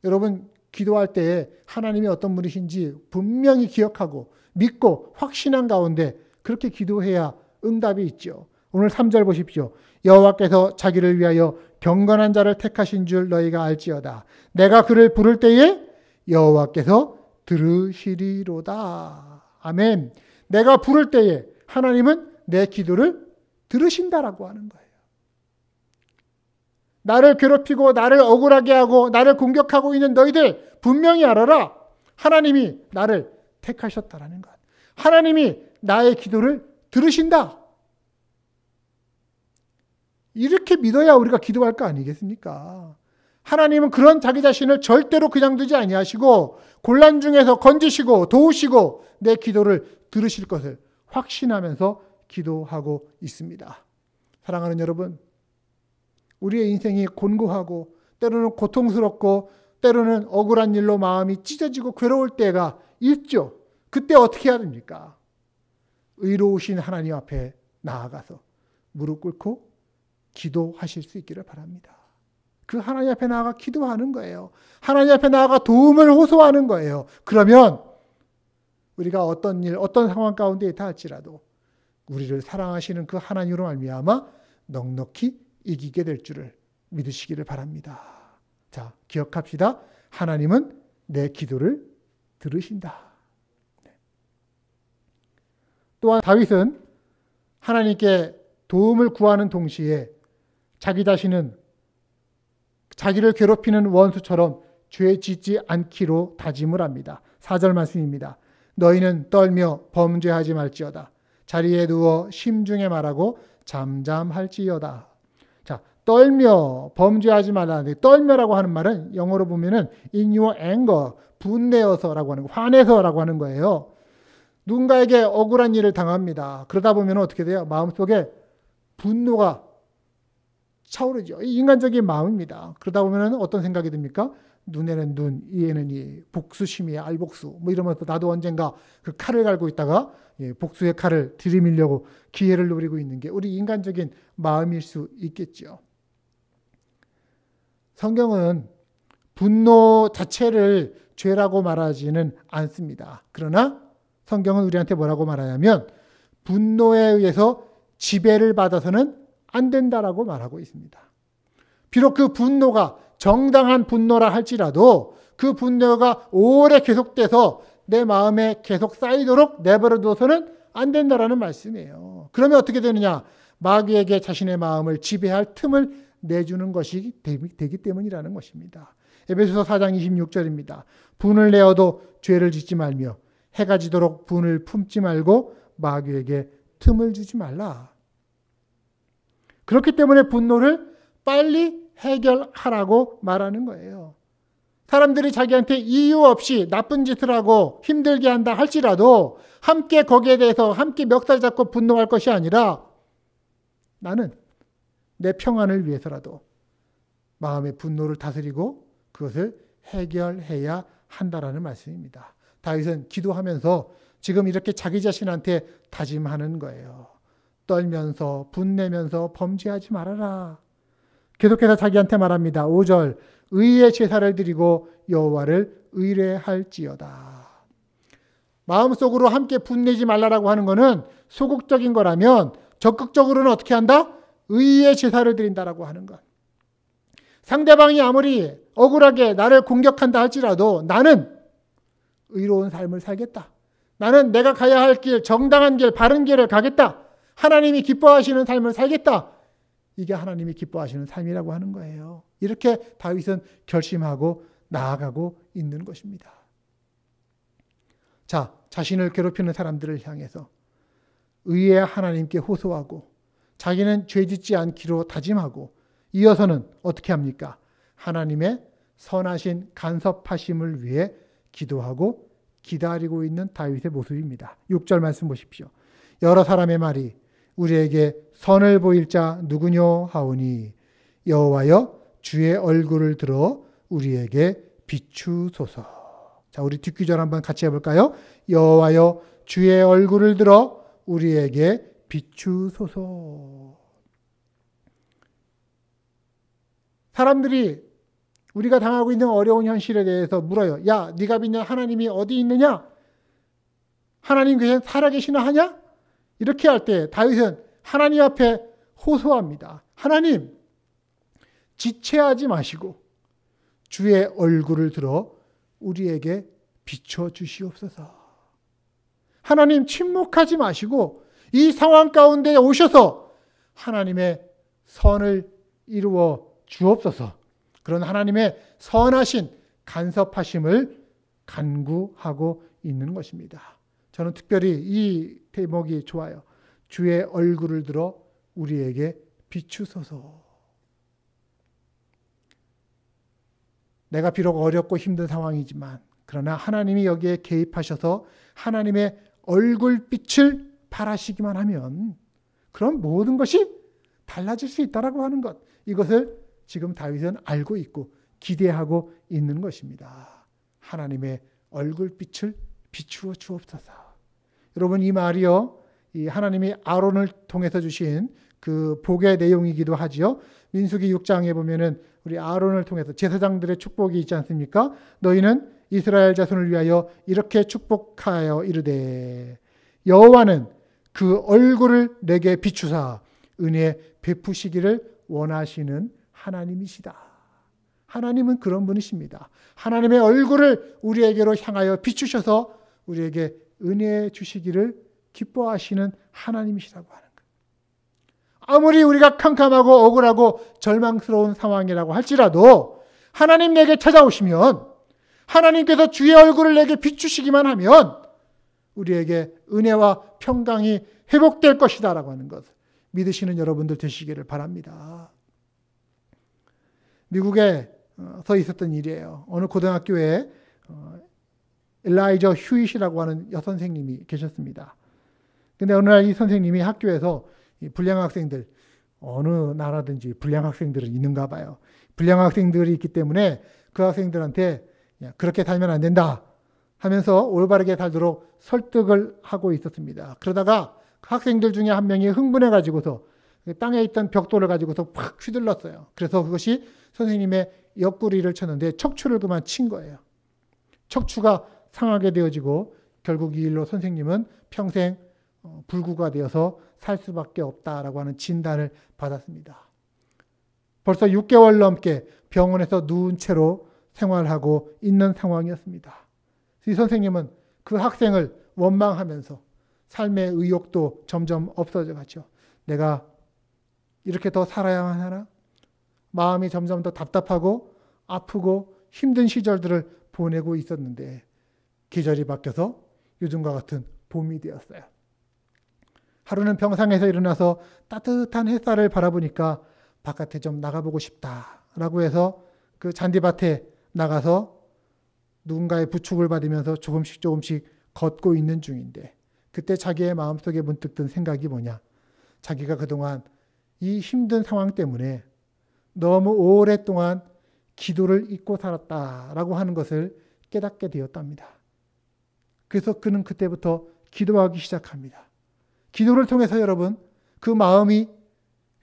여러분, 기도할 때 하나님이 어떤 분이신지 분명히 기억하고 믿고 확신한 가운데 그렇게 기도해야 응답이 있죠. 오늘 3절 보십시오. 여호와께서 자기를 위하여 경건한 자를 택하신 줄 너희가 알지어다. 내가 그를 부를 때에 여호와께서 들으시리로다. 아멘. 내가 부를 때에 하나님은 내 기도를 들으신다라고 하는 거예요. 나를 괴롭히고 나를 억울하게 하고 나를 공격하고 있는 너희들 분명히 알아라. 하나님이 나를 택하셨다라는 것. 하나님이 나의 기도를 들으신다. 이렇게 믿어야 우리가 기도할 거 아니겠습니까? 하나님은 그런 자기 자신을 절대로 그냥 두지 아니하시고 곤란 중에서 건지시고 도우시고 내 기도를 들으실 것을 확신하면서 기도하고 있습니다. 사랑하는 여러분, 우리의 인생이 곤고하고 때로는 고통스럽고 때로는 억울한 일로 마음이 찢어지고 괴로울 때가 있죠. 그때 어떻게 해야 됩니까? 의로우신 하나님 앞에 나아가서 무릎 꿇고 기도하실 수 있기를 바랍니다. 그 하나님 앞에 나아가 기도하는 거예요. 하나님 앞에 나아가 도움을 호소하는 거예요. 그러면 우리가 어떤 일, 어떤 상황 가운데 있다 할지라도 우리를 사랑하시는 그 하나님으로 말미암아 넉넉히 이기게 될 줄을 믿으시기를 바랍니다. 자, 기억합시다. 하나님은 내 기도를 들으신다. 또한 다윗은 하나님께 도움을 구하는 동시에 자기 자신은 자기를 괴롭히는 원수처럼 죄 짓지 않기로 다짐을 합니다. 4절 말씀입니다. 너희는 떨며 범죄하지 말지어다. 자리에 누워 심중에 말하고 잠잠할지어다. 자, 떨며 범죄하지 말라. 떨며라고 하는 말은 영어로 보면은 in your anger, 분내어서라고 하는 거, 화내서라고 하는 거예요. 누군가에게 억울한 일을 당합니다. 그러다 보면 어떻게 돼요? 마음속에 분노가 차오르죠. 이 인간적인 마음입니다. 그러다 보면 어떤 생각이 듭니까? 눈에는 눈, 이에는 이, 복수심이야 알복수. 뭐 이러면서 나도 언젠가 그 칼을 갈고 있다가 복수의 칼을 들이밀려고 기회를 노리고 있는 게 우리 인간적인 마음일 수 있겠죠. 성경은 분노 자체를 죄라고 말하지는 않습니다. 그러나 성경은 우리한테 뭐라고 말하냐면 분노에 의해서 지배를 받아서는 안 된다라고 말하고 있습니다. 비록 그 분노가 정당한 분노라 할지라도 그 분노가 오래 계속돼서 내 마음에 계속 쌓이도록 내버려둬서는 안 된다라는 말씀이에요. 그러면 어떻게 되느냐? 마귀에게 자신의 마음을 지배할 틈을 내주는 것이 되기 때문이라는 것입니다. 에베소서 4장 26절입니다. 분을 내어도 죄를 짓지 말며 해가 지도록 분을 품지 말고 마귀에게 틈을 주지 말라. 그렇기 때문에 분노를 빨리 해결하라고 말하는 거예요. 사람들이 자기한테 이유 없이 나쁜 짓을 하고 힘들게 한다 할지라도 함께 거기에 대해서 함께 멱살 잡고 분노할 것이 아니라 나는 내 평안을 위해서라도 마음의 분노를 다스리고 그것을 해결해야 한다라는 말씀입니다. 다윗은 기도하면서 지금 이렇게 자기 자신한테 다짐하는 거예요. 떨면서 분내면서 범죄하지 말아라. 계속해서 자기한테 말합니다. 5절 의의 제사를 드리고 여호와를 의뢰할지어다. 마음속으로 함께 분내지 말라라고 하는 것은 소극적인 거라면 적극적으로는 어떻게 한다? 의의 제사를 드린다라고 하는 것. 상대방이 아무리 억울하게 나를 공격한다 할지라도 나는 의로운 삶을 살겠다. 나는 내가 가야 할 길, 정당한 길, 바른 길을 가겠다. 하나님이 기뻐하시는 삶을 살겠다. 이게 하나님이 기뻐하시는 삶이라고 하는 거예요. 이렇게 다윗은 결심하고 나아가고 있는 것입니다. 자, 자신을 괴롭히는 사람들을 향해서 의의 하나님께 호소하고 자기는 죄짓지 않기로 다짐하고 이어서는 어떻게 합니까? 하나님의 선하신 간섭하심을 위해 기도하고 기다리고 있는 다윗의 모습입니다. 6절 말씀 보십시오. 여러 사람의 말이 우리에게 선을 보일 자 누구뇨 하오니 여호와여 주의 얼굴을 들어 우리에게 비추소서. 자, 우리 뒷귀절 한번 같이 해볼까요? 여호와여 주의 얼굴을 들어 우리에게 비추소서. 사람들이 우리가 당하고 있는 어려운 현실에 대해서 물어요. 야, 네가 믿는 하나님이 어디 있느냐? 하나님 그냥 살아계시나 하냐? 이렇게 할 때 다윗은 하나님 앞에 호소합니다. 하나님, 지체하지 마시고 주의 얼굴을 들어 우리에게 비춰주시옵소서. 하나님 침묵하지 마시고 이 상황 가운데 오셔서 하나님의 선을 이루어 주옵소서. 그런 하나님의 선하신 간섭하심을 간구하고 있는 것입니다. 저는 특별히 이 대목이 좋아요. 주의 얼굴을 들어 우리에게 비추소서. 내가 비록 어렵고 힘든 상황이지만 그러나 하나님이 여기에 개입하셔서 하나님의 얼굴빛을 바라시기만 하면 그럼 모든 것이 달라질 수 있다라고 하는 것. 이것을 지금 다윗은 알고 있고 기대하고 있는 것입니다. 하나님의 얼굴빛을 비추어 주옵소서. 여러분, 이 말이요, 이 하나님이 아론을 통해서 주신 그 복의 내용이기도 하지요. 민수기 6장에 보면은 우리 아론을 통해서 제사장들의 축복이 있지 않습니까? 너희는 이스라엘 자손을 위하여 이렇게 축복하여 이르되 여호와는 그 얼굴을 내게 비추사 은혜 베푸시기를 원하시는 하나님이시다. 하나님은 그런 분이십니다. 하나님의 얼굴을 우리에게로 향하여 비추셔서 우리에게 은혜 주시기를 기뻐하시는 하나님이시라고 하는 것. 아무리 우리가 캄캄하고 억울하고 절망스러운 상황이라고 할지라도 하나님 내게 찾아오시면 하나님께서 주의 얼굴을 내게 비추시기만 하면 우리에게 은혜와 평강이 회복될 것이다라고 하는 것. 믿으시는 여러분들 되시기를 바랍니다. 미국에서 있었던 일이에요. 어느 고등학교에 엘라이저 휴잇이라고 하는 여선생님이 계셨습니다. 근데 어느 날 이 선생님이 학교에서 이 불량 학생들 어느 나라든지 불량 학생들은 있는가 봐요. 불량 학생들이 있기 때문에 그 학생들한테 그렇게 살면 안 된다 하면서 올바르게 살도록 설득을 하고 있었습니다. 그러다가 그 학생들 중에 한 명이 흥분해가지고서 땅에 있던 벽돌을 가지고서 팍 휘둘렀어요. 그래서 그것이 선생님의 옆구리를 쳤는데 척추를 그만 친 거예요. 척추가 상하게 되어지고 결국 이 일로 선생님은 평생 불구가 되어서 살 수밖에 없다라고 하는 진단을 받았습니다. 벌써 6개월 넘게 병원에서 누운 채로 생활하고 있는 상황이었습니다. 이 선생님은 그 학생을 원망하면서 삶의 의욕도 점점 없어져 갔죠. 내가 이렇게 더 살아야만 하나? 마음이 점점 더 답답하고 아프고 힘든 시절들을 보내고 있었는데 계절이 바뀌어서 요즘과 같은 봄이 되었어요. 하루는 병상에서 일어나서 따뜻한 햇살을 바라보니까 바깥에 좀 나가보고 싶다라고 해서 그 잔디밭에 나가서 누군가의 부축을 받으면서 조금씩 걷고 있는 중인데 그때 자기의 마음속에 문득 든 생각이 뭐냐? 자기가 그동안 이 힘든 상황 때문에 너무 오랫동안 기도를 잊고 살았다라고 하는 것을 깨닫게 되었답니다. 그래서 그는 그때부터 기도하기 시작합니다. 기도를 통해서 여러분 그 마음이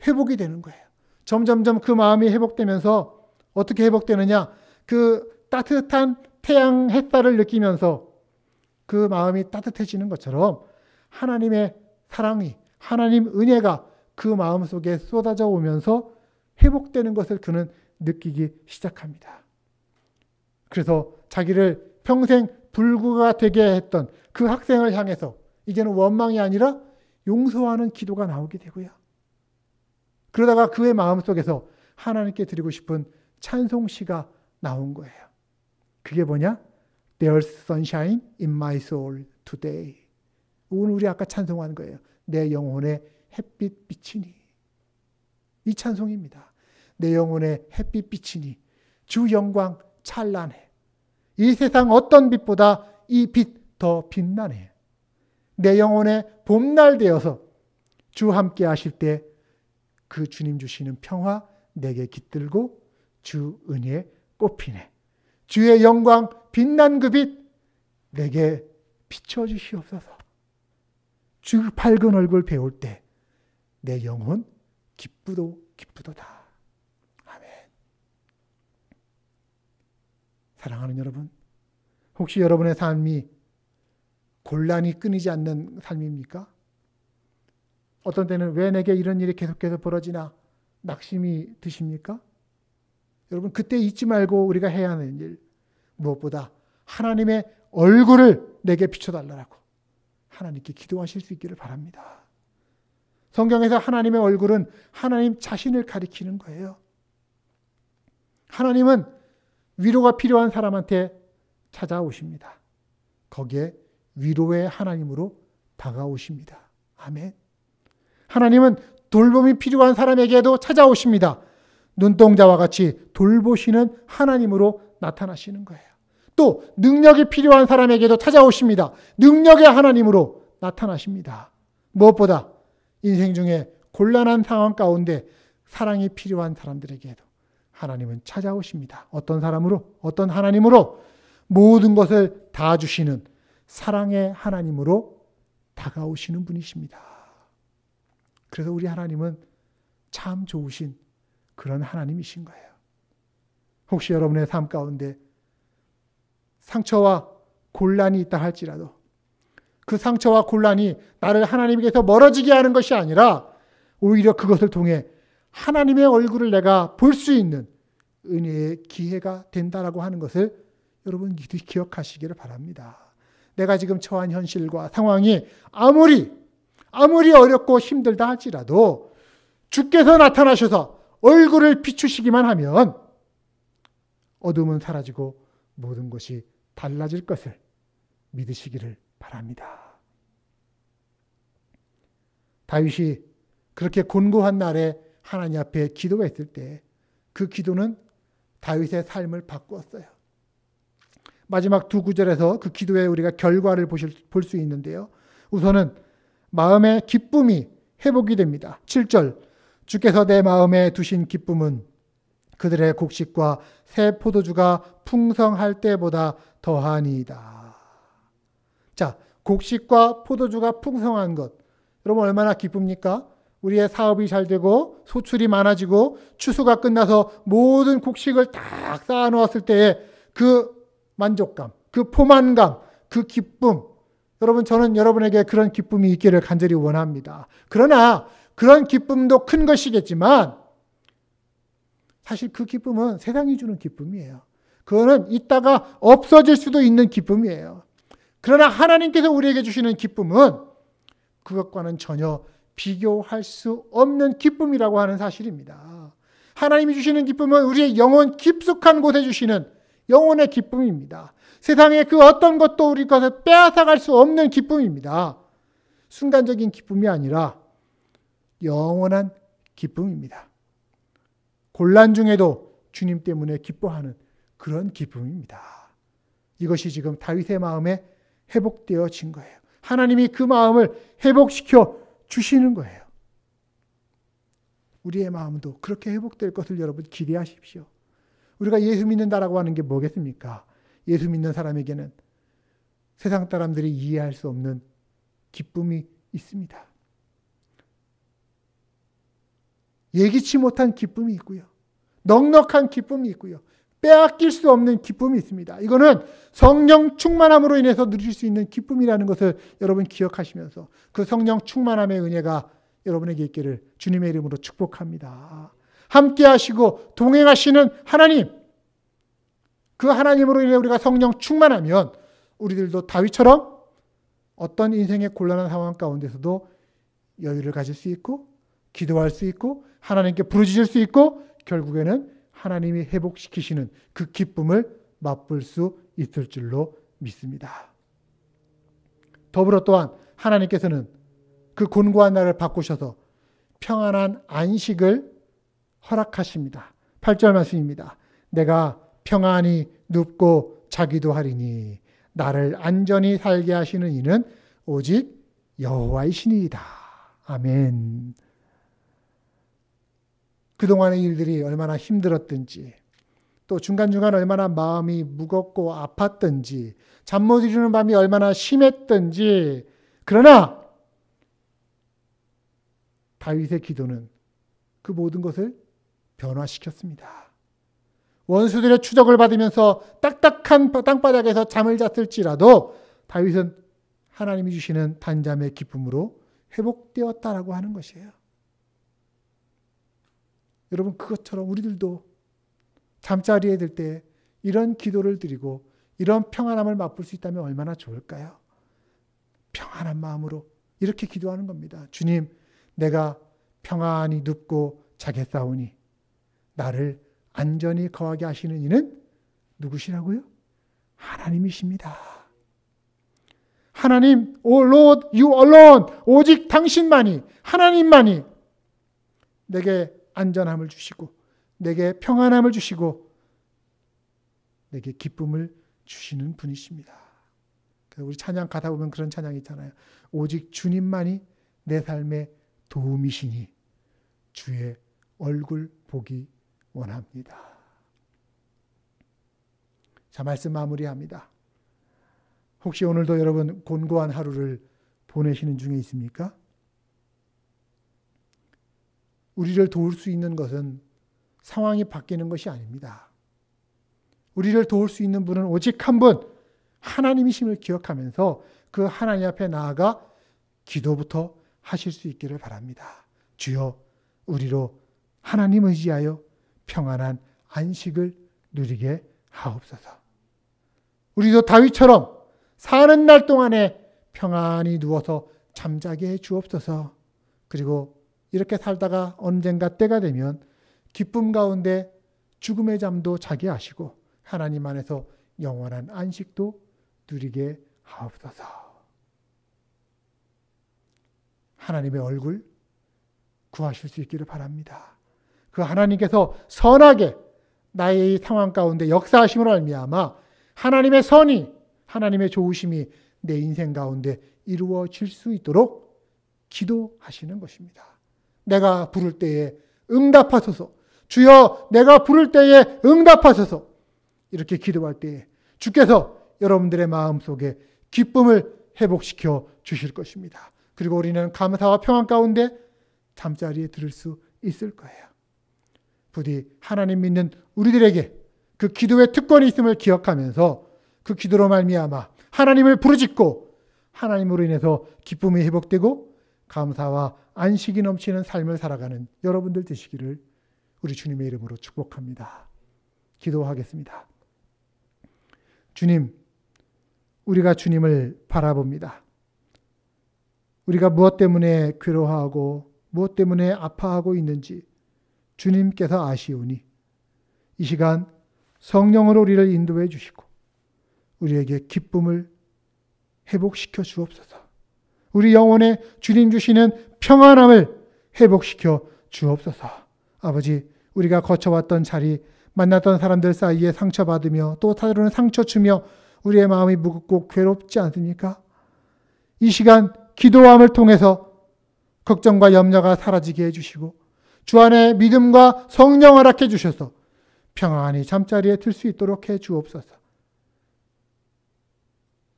회복이 되는 거예요. 점점점 그 마음이 회복되면서 어떻게 회복되느냐? 그 따뜻한 태양 햇살을 느끼면서 그 마음이 따뜻해지는 것처럼 하나님의 사랑이, 하나님 은혜가 그 마음 속에 쏟아져 오면서 회복되는 것을 그는 느끼기 시작합니다. 그래서 자기를 평생 불구가 되게 했던 그 학생을 향해서 이제는 원망이 아니라 용서하는 기도가 나오게 되고요. 그러다가 그의 마음속에서 하나님께 드리고 싶은 찬송시가 나온 거예요. 그게 뭐냐? There's sunshine in my soul today. 오늘 우리 아까 찬송한 거예요. 내 영혼에 햇빛 비치니. 이 찬송입니다. 내 영혼에 햇빛 비치니 주 영광 찬란해. 이 세상 어떤 빛보다 이 빛 더 빛나네. 내 영혼에 봄날 되어서 주 함께 하실 때 그 주님 주시는 평화 내게 깃들고 주 은혜 꽃피네. 주의 영광 빛난 그 빛 내게 비춰주시옵소서. 주 밝은 얼굴 배울 때 내 영혼 기쁘도다. 아멘. 사랑하는 여러분, 혹시 여러분의 삶이 곤란이 끊이지 않는 삶입니까? 어떤 때는 왜 내게 이런 일이 계속해서 벌어지나 낙심이 드십니까? 여러분 그때 잊지 말고 우리가 해야 하는 일, 무엇보다 하나님의 얼굴을 내게 비춰달라고 하나님께 기도하실 수 있기를 바랍니다. 성경에서 하나님의 얼굴은 하나님 자신을 가리키는 거예요. 하나님은 위로가 필요한 사람한테 찾아오십니다. 거기에 위로의 하나님으로 다가오십니다. 아멘. 하나님은 돌봄이 필요한 사람에게도 찾아오십니다. 눈동자와 같이 돌보시는 하나님으로 나타나시는 거예요. 또 능력이 필요한 사람에게도 찾아오십니다. 능력의 하나님으로 나타나십니다. 무엇보다 인생 중에 곤란한 상황 가운데 사랑이 필요한 사람들에게도 하나님은 찾아오십니다. 어떤 사람으로? 어떤 하나님으로? 모든 것을 다 주시는 사랑의 하나님으로 다가오시는 분이십니다. 그래서 우리 하나님은 참 좋으신 그런 하나님이신 거예요. 혹시 여러분의 삶 가운데 상처와 곤란이 있다 할지라도 그 상처와 곤란이 나를 하나님께서 멀어지게 하는 것이 아니라 오히려 그것을 통해 하나님의 얼굴을 내가 볼 수 있는 은혜의 기회가 된다라고 하는 것을 여러분 기억하시기를 바랍니다. 내가 지금 처한 현실과 상황이 아무리 어렵고 힘들다 할지라도 주께서 나타나셔서 얼굴을 비추시기만 하면 어둠은 사라지고 모든 것이 달라질 것을 믿으시기를 바랍니다. 다윗이 그렇게 곤고한 날에 하나님 앞에 기도했을 때 그 기도는 다윗의 삶을 바꾸었어요. 마지막 두 구절에서 그 기도의 우리가 결과를 볼 수 있는데요. 우선은 마음의 기쁨이 회복이 됩니다. 7절 주께서 내 마음에 두신 기쁨은 그들의 곡식과 새 포도주가 풍성할 때보다 더하니이다. 자, 곡식과 포도주가 풍성한 것. 여러분 얼마나 기쁩니까? 우리의 사업이 잘 되고 소출이 많아지고 추수가 끝나서 모든 곡식을 딱 쌓아놓았을 때의 그 만족감, 그 포만감, 그 기쁨. 여러분 저는 여러분에게 그런 기쁨이 있기를 간절히 원합니다. 그러나 그런 기쁨도 큰 것이겠지만 사실 그 기쁨은 세상이 주는 기쁨이에요. 그거는 있다가 없어질 수도 있는 기쁨이에요. 그러나 하나님께서 우리에게 주시는 기쁨은 그것과는 전혀 비교할 수 없는 기쁨이라고 하는 사실입니다. 하나님이 주시는 기쁨은 우리의 영혼 깊숙한 곳에 주시는 영혼의 기쁨입니다. 세상의 그 어떤 것도 우리 것을 빼앗아갈 수 없는 기쁨입니다. 순간적인 기쁨이 아니라 영원한 기쁨입니다. 곤란 중에도 주님 때문에 기뻐하는 그런 기쁨입니다. 이것이 지금 다윗의 마음에 회복되어진 거예요. 하나님이 그 마음을 회복시켜 주시는 거예요. 우리의 마음도 그렇게 회복될 것을 여러분 기대하십시오. 우리가 예수 믿는다라고 하는 게 뭐겠습니까? 예수 믿는 사람에게는 세상 사람들이 이해할 수 없는 기쁨이 있습니다. 예기치 못한 기쁨이 있고요. 넉넉한 기쁨이 있고요. 빼앗길 수 없는 기쁨이 있습니다. 이거는 성령 충만함으로 인해서 누릴 수 있는 기쁨이라는 것을 여러분 기억하시면서 그 성령 충만함의 은혜가 여러분에게 있기를 주님의 이름으로 축복합니다. 함께 하시고 동행하시는 하나님, 그 하나님으로 인해 우리가 성령 충만하면 우리들도 다윗처럼 어떤 인생의 곤란한 상황 가운데서도 여유를 가질 수 있고 기도할 수 있고 하나님께 부르짖을 수 있고 결국에는 하나님이 회복시키시는 그 기쁨을 맛볼 수 있을 줄로 믿습니다. 더불어 또한 하나님께서는 그 곤고한 날을 바꾸셔서 평안한 안식을 허락하십니다. 8절 말씀입니다. 내가 평안히 눕고 자기도 하리니 나를 안전히 살게 하시는 이는 오직 여호와이시니이다. 아멘. 그동안의 일들이 얼마나 힘들었든지 또 중간중간 얼마나 마음이 무겁고 아팠든지 잠 못 이루는 밤이 얼마나 심했든지 그러나 다윗의 기도는 그 모든 것을 변화시켰습니다. 원수들의 추적을 받으면서 딱딱한 땅바닥에서 잠을 잤을지라도 다윗은 하나님이 주시는 단잠의 기쁨으로 회복되었다라고 하는 것이에요. 여러분 그것처럼 우리들도 잠자리에 들 때 이런 기도를 드리고 이런 평안함을 맛볼 수 있다면 얼마나 좋을까요? 평안한 마음으로 이렇게 기도하는 겁니다. 주님, 내가 평안히 눕고 자겠사오니 나를 안전히 거하게 하시는 이는 누구시라고요? 하나님이십니다. 하나님, O Lord, you alone, 오직 당신만이, 하나님만이 내게 안전함을 주시고 내게 평안함을 주시고 내게 기쁨을 주시는 분이십니다. 우리 찬양 가다 보면 그런 찬양이 있잖아요. 오직 주님만이 내 삶의 도움이시니 주의 얼굴 보기 원합니다. 자, 말씀 마무리합니다. 혹시 오늘도 여러분 곤고한 하루를 보내시는 중에 있습니까? 우리를 도울 수 있는 것은 상황이 바뀌는 것이 아닙니다. 우리를 도울 수 있는 분은 오직 한 분, 하나님이심을 기억하면서 그 하나님 앞에 나아가 기도부터 하실 수 있기를 바랍니다. 주여, 우리로 하나님 의지하여 평안한 안식을 누리게 하옵소서. 우리도 다윗처럼 사는 날 동안에 평안히 누워서 잠자게 해 주옵소서. 그리고 이렇게 살다가 언젠가 때가 되면 기쁨 가운데 죽음의 잠도 자게 하시고 하나님 안에서 영원한 안식도 누리게 하옵소서. 하나님의 얼굴 구하실 수 있기를 바랍니다. 그 하나님께서 선하게 나의 이 상황 가운데 역사하심으로 말미암아 하나님의 선이, 하나님의 좋으심이 내 인생 가운데 이루어질 수 있도록 기도하시는 것입니다. 내가 부를 때에 응답하소서. 주여 내가 부를 때에 응답하소서. 이렇게 기도할 때에 주께서 여러분들의 마음속에 기쁨을 회복시켜 주실 것입니다. 그리고 우리는 감사와 평안 가운데 잠자리에 들을 수 있을 거예요. 부디 하나님 믿는 우리들에게 그 기도의 특권이 있음을 기억하면서 그 기도로 말미암아 하나님을 부르짖고 하나님으로 인해서 기쁨이 회복되고 감사와 안식이 넘치는 삶을 살아가는 여러분들 되시기를 우리 주님의 이름으로 축복합니다. 기도하겠습니다. 주님, 우리가 주님을 바라봅니다. 우리가 무엇 때문에 괴로워하고 무엇 때문에 아파하고 있는지 주님께서 아시오니 이 시간 성령으로 우리를 인도해 주시고 우리에게 기쁨을 회복시켜 주옵소서. 우리 영혼에 주님 주시는 평안함을 회복시켜 주옵소서. 아버지, 우리가 거쳐왔던 자리, 만났던 사람들 사이에 상처받으며 또 다른 상처 주며 우리의 마음이 무겁고 괴롭지 않습니까? 이 시간 기도함을 통해서 걱정과 염려가 사라지게 해주시고 주 안에 믿음과 성령 허락해 주셔서 평안히 잠자리에 들 수 있도록 해 주옵소서.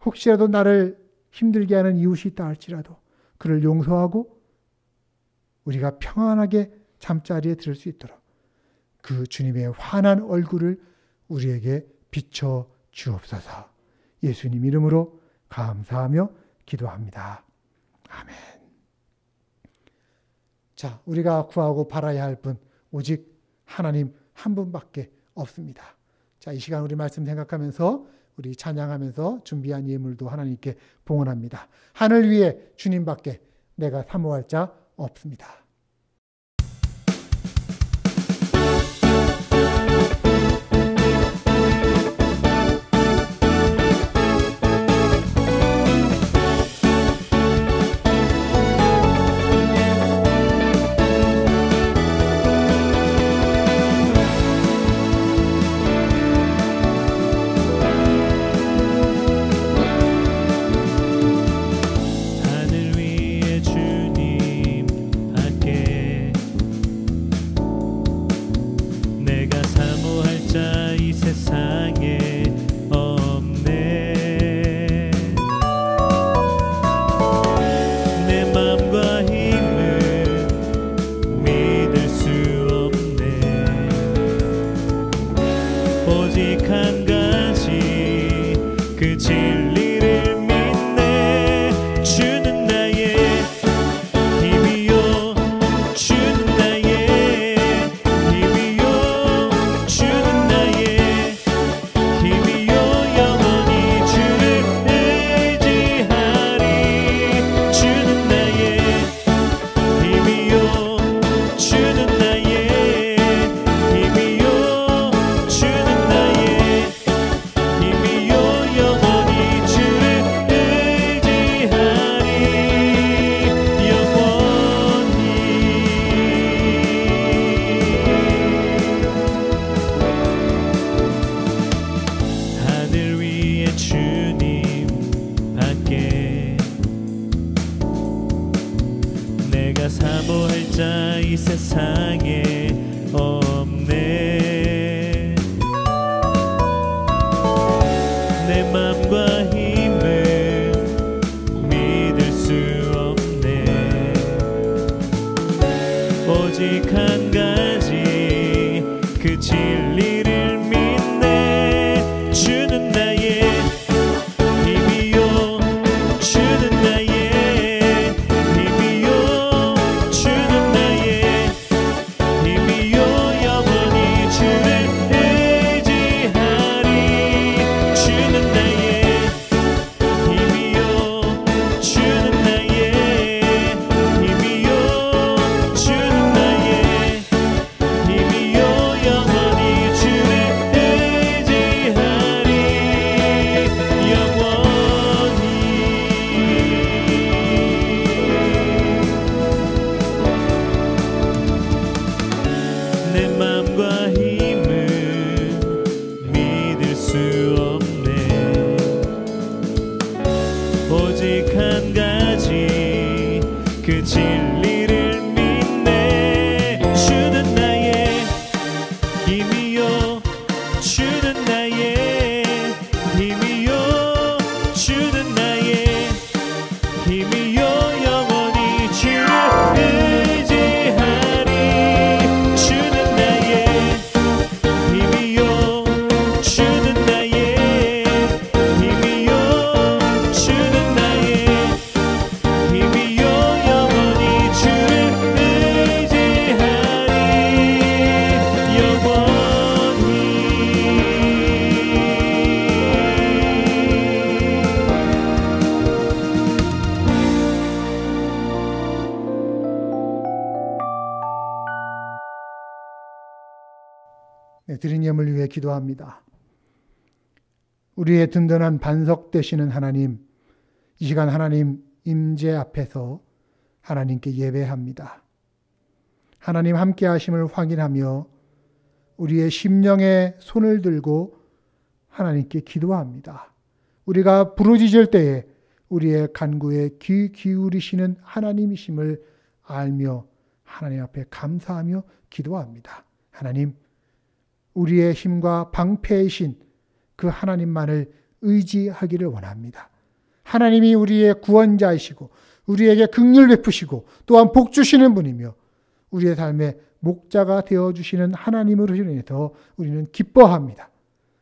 혹시라도 나를 힘들게 하는 이웃이 있다 할지라도 그를 용서하고 우리가 평안하게 잠자리에 들 수 있도록 그 주님의 환한 얼굴을 우리에게 비춰 주옵소서. 예수님 이름으로 감사하며 기도합니다. 아멘. 자, 우리가 구하고 바라야 할 분 오직 하나님 한 분밖에 없습니다. 자, 이 시간 우리 말씀 생각하면서 우리 찬양하면서 준비한 예물도 하나님께 봉헌합니다. 하늘 위에 주님밖에 내가 사모할 자 없습니다. 오직 한 가지 그 진리를 믿네. 드린 예물 위해 기도합니다. 우리의 든든한 반석 되시는 하나님, 이 시간 하나님 임재 앞에서 하나님께 예배합니다. 하나님 함께 하심을 확인하며 우리의 심령에 손을 들고 하나님께 기도합니다. 우리가 부르짖을 때에 우리의 간구에 귀 기울이시는 하나님이심을 알며 하나님 앞에 감사하며 기도합니다. 하나님, 우리의 힘과 방패이신 그 하나님만을 의지하기를 원합니다. 하나님이 우리의 구원자이시고 우리에게 긍휼 베푸시고 또한 복 주시는 분이며 우리의 삶의 목자가 되어주시는 하나님으로 인해서 우리는 기뻐합니다.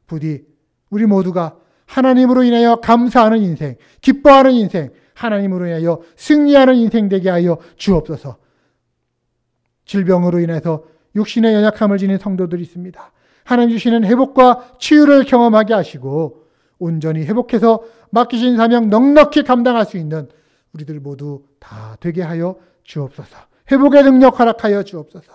부디 우리 모두가 하나님으로 인하여 감사하는 인생, 기뻐하는 인생, 하나님으로 인하여 승리하는 인생 되게 하여 주옵소서. 질병으로 인해서 육신의 연약함을 지닌 성도들이 있습니다. 하나님 주시는 회복과 치유를 경험하게 하시고 온전히 회복해서 맡기신 사명 넉넉히 감당할 수 있는 우리들 모두 다 되게 하여 주옵소서. 회복의 능력 허락하여 주옵소서.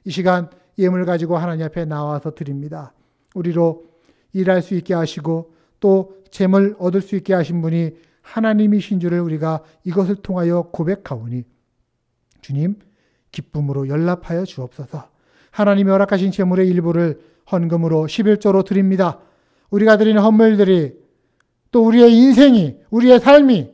이 시간 예물 가지고 하나님 앞에 나와서 드립니다. 우리로 일할 수 있게 하시고 또 재물 얻을 수 있게 하신 분이 하나님이신 줄을 우리가 이것을 통하여 고백하오니 주님 기쁨으로 연락하여 주옵소서. 하나님이 허락하신 재물의 일부를 헌금으로 11조로 드립니다. 우리가 드리는 헌물들이 또 우리의 인생이, 우리의 삶이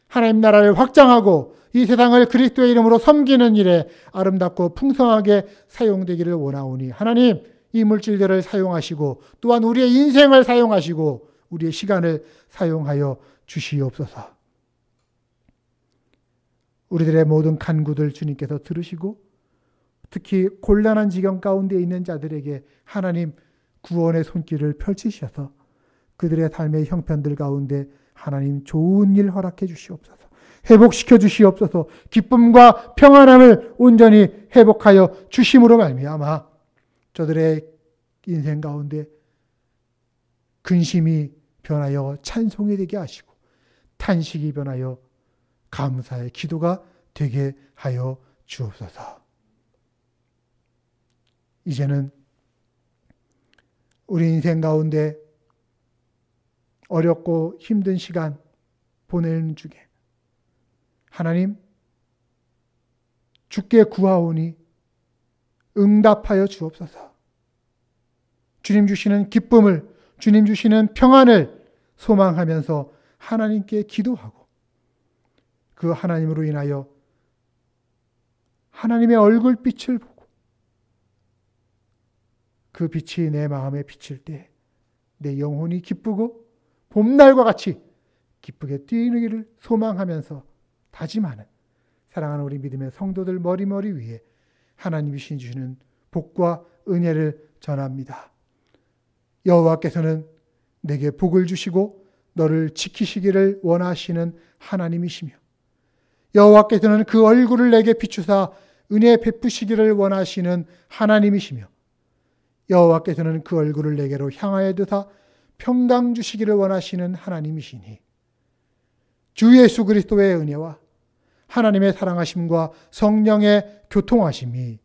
하나님 나라를 확장하고 이 세상을 그리스도의 이름으로 섬기는 일에 아름답고 풍성하게 사용되기를 원하오니 하나님 이 물질들을 사용하시고 또한 우리의 인생을 사용하시고 우리의 시간을 사용하여 주시옵소서. 우리들의 모든 간구들 주님께서 들으시고 특히 곤란한 지경 가운데 있는 자들에게 하나님 구원의 손길을 펼치셔서 그들의 삶의 형편들 가운데 하나님 좋은 일 허락해 주시옵소서. 회복시켜 주시옵소서. 기쁨과 평안함을 온전히 회복하여 주심으로 말미암아 저들의 인생 가운데 근심이 변하여 찬송이 되게 하시고 탄식이 변하여 감사의 기도가 되게 하여 주옵소서. 이제는 우리 인생 가운데 어렵고 힘든 시간 보내는 중에 하나님 주께 구하오니 응답하여 주옵소서. 주님 주시는 기쁨을, 주님 주시는 평안을 소망하면서 하나님께 기도하고 그 하나님으로 인하여 하나님의 얼굴빛을 보고 그 빛이 내 마음에 비칠 때 내 영혼이 기쁘고 봄날과 같이 기쁘게 뛰기를 소망하면서 다짐하는 사랑하는 우리 믿음의 성도들 머리머리 위에 하나님이 주시는 복과 은혜를 전합니다. 여호와께서는 내게 복을 주시고 너를 지키시기를 원하시는 하나님이시며 여호와께서는 그 얼굴을 내게 비추사 은혜 베푸시기를 원하시는 하나님이시며 여호와께서는 그 얼굴을 내게로 향하여 드사 평강 주시기를 원하시는 하나님이시니 주 예수 그리스도의 은혜와 하나님의 사랑하심과 성령의 교통하심이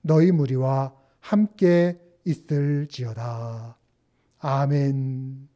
너희 무리와 함께 있을지어다. 아멘.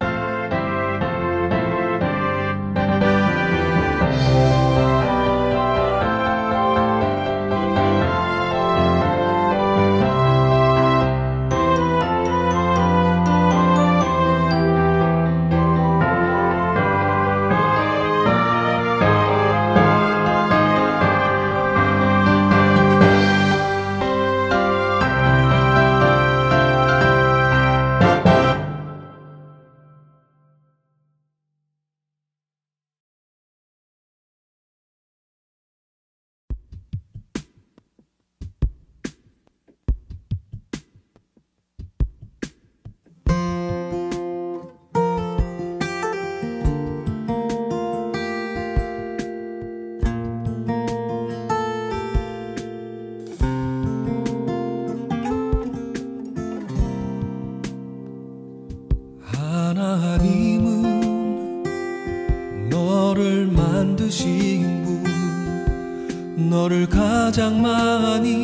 너를 가장 많이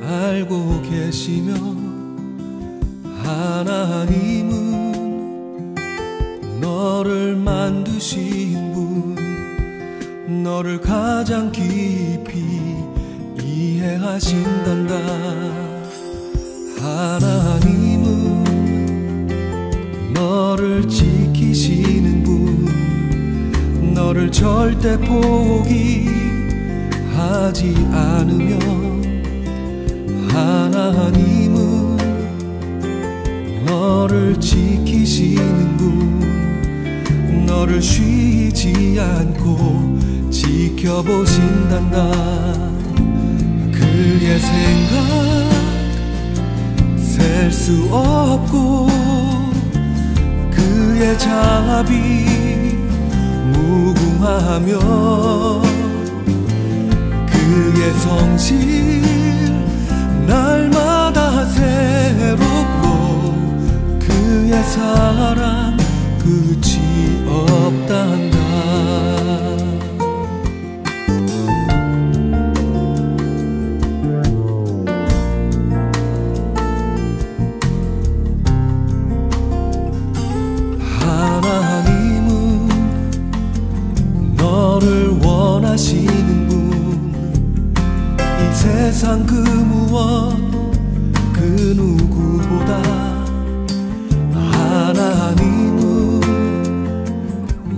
알고 계시며 하나님은 너를 만드신 분, 너를 가장 깊이 이해하신단다. 하나님은 너를 지키시는 분, 너를 절대 포기하지 않으며, 하나님은 너를 지키시는 분, 너를 쉬지 않고 지켜보신단다. 그의 생각 셀 수 없고, 그의 자비 무궁하며, 그의 성실 날마다 새롭고, 그의 사랑 끝이 없단다. 하나님은 너를 원하시는 분, 이 세상 그 무엇 그 누구보다. 하나님은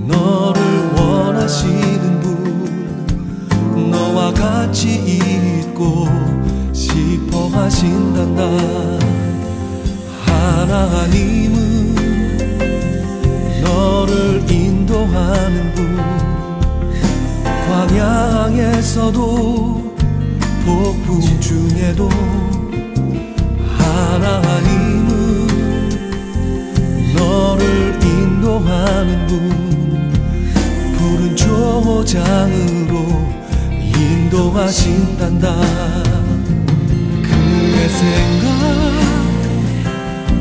너를 원하시는 분, 너와 같이 있고 싶어 하신단다. 하나님은 너를 인도하는 분, 광야에서도 폭풍 중에도. 하나님은 너를 인도하는 분, 푸른 초장으로 인도하신단다. 그의 생각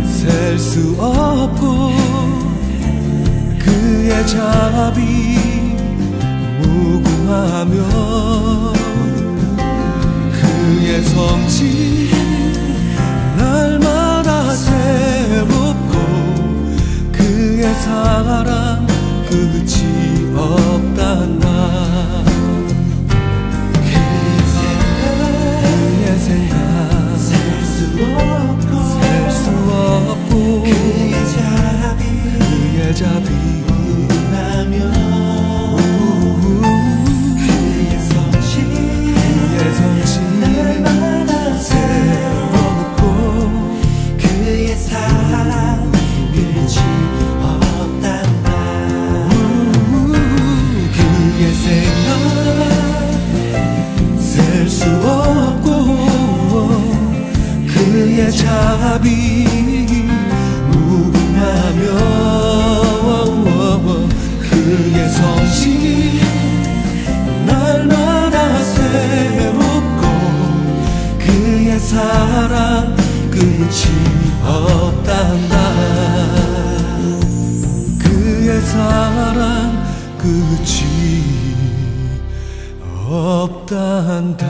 셀 수 없고, 그의 자비 무궁하며, 그의 성실 날마다 새롭고, 그의 사랑 끝이 없단다. 그의 생각 셀 수 없고, 그의 자비 무궁하며, 그의 성실 날마다 새롭고, 그의 사랑 끝이 없단다. 그의 생각 셀 수 없고, 그의 자비 무궁하며, 그의 성실 날마다 새롭고, 그의 사랑 끝이 없단다. 그의 사랑 끝이 없단다.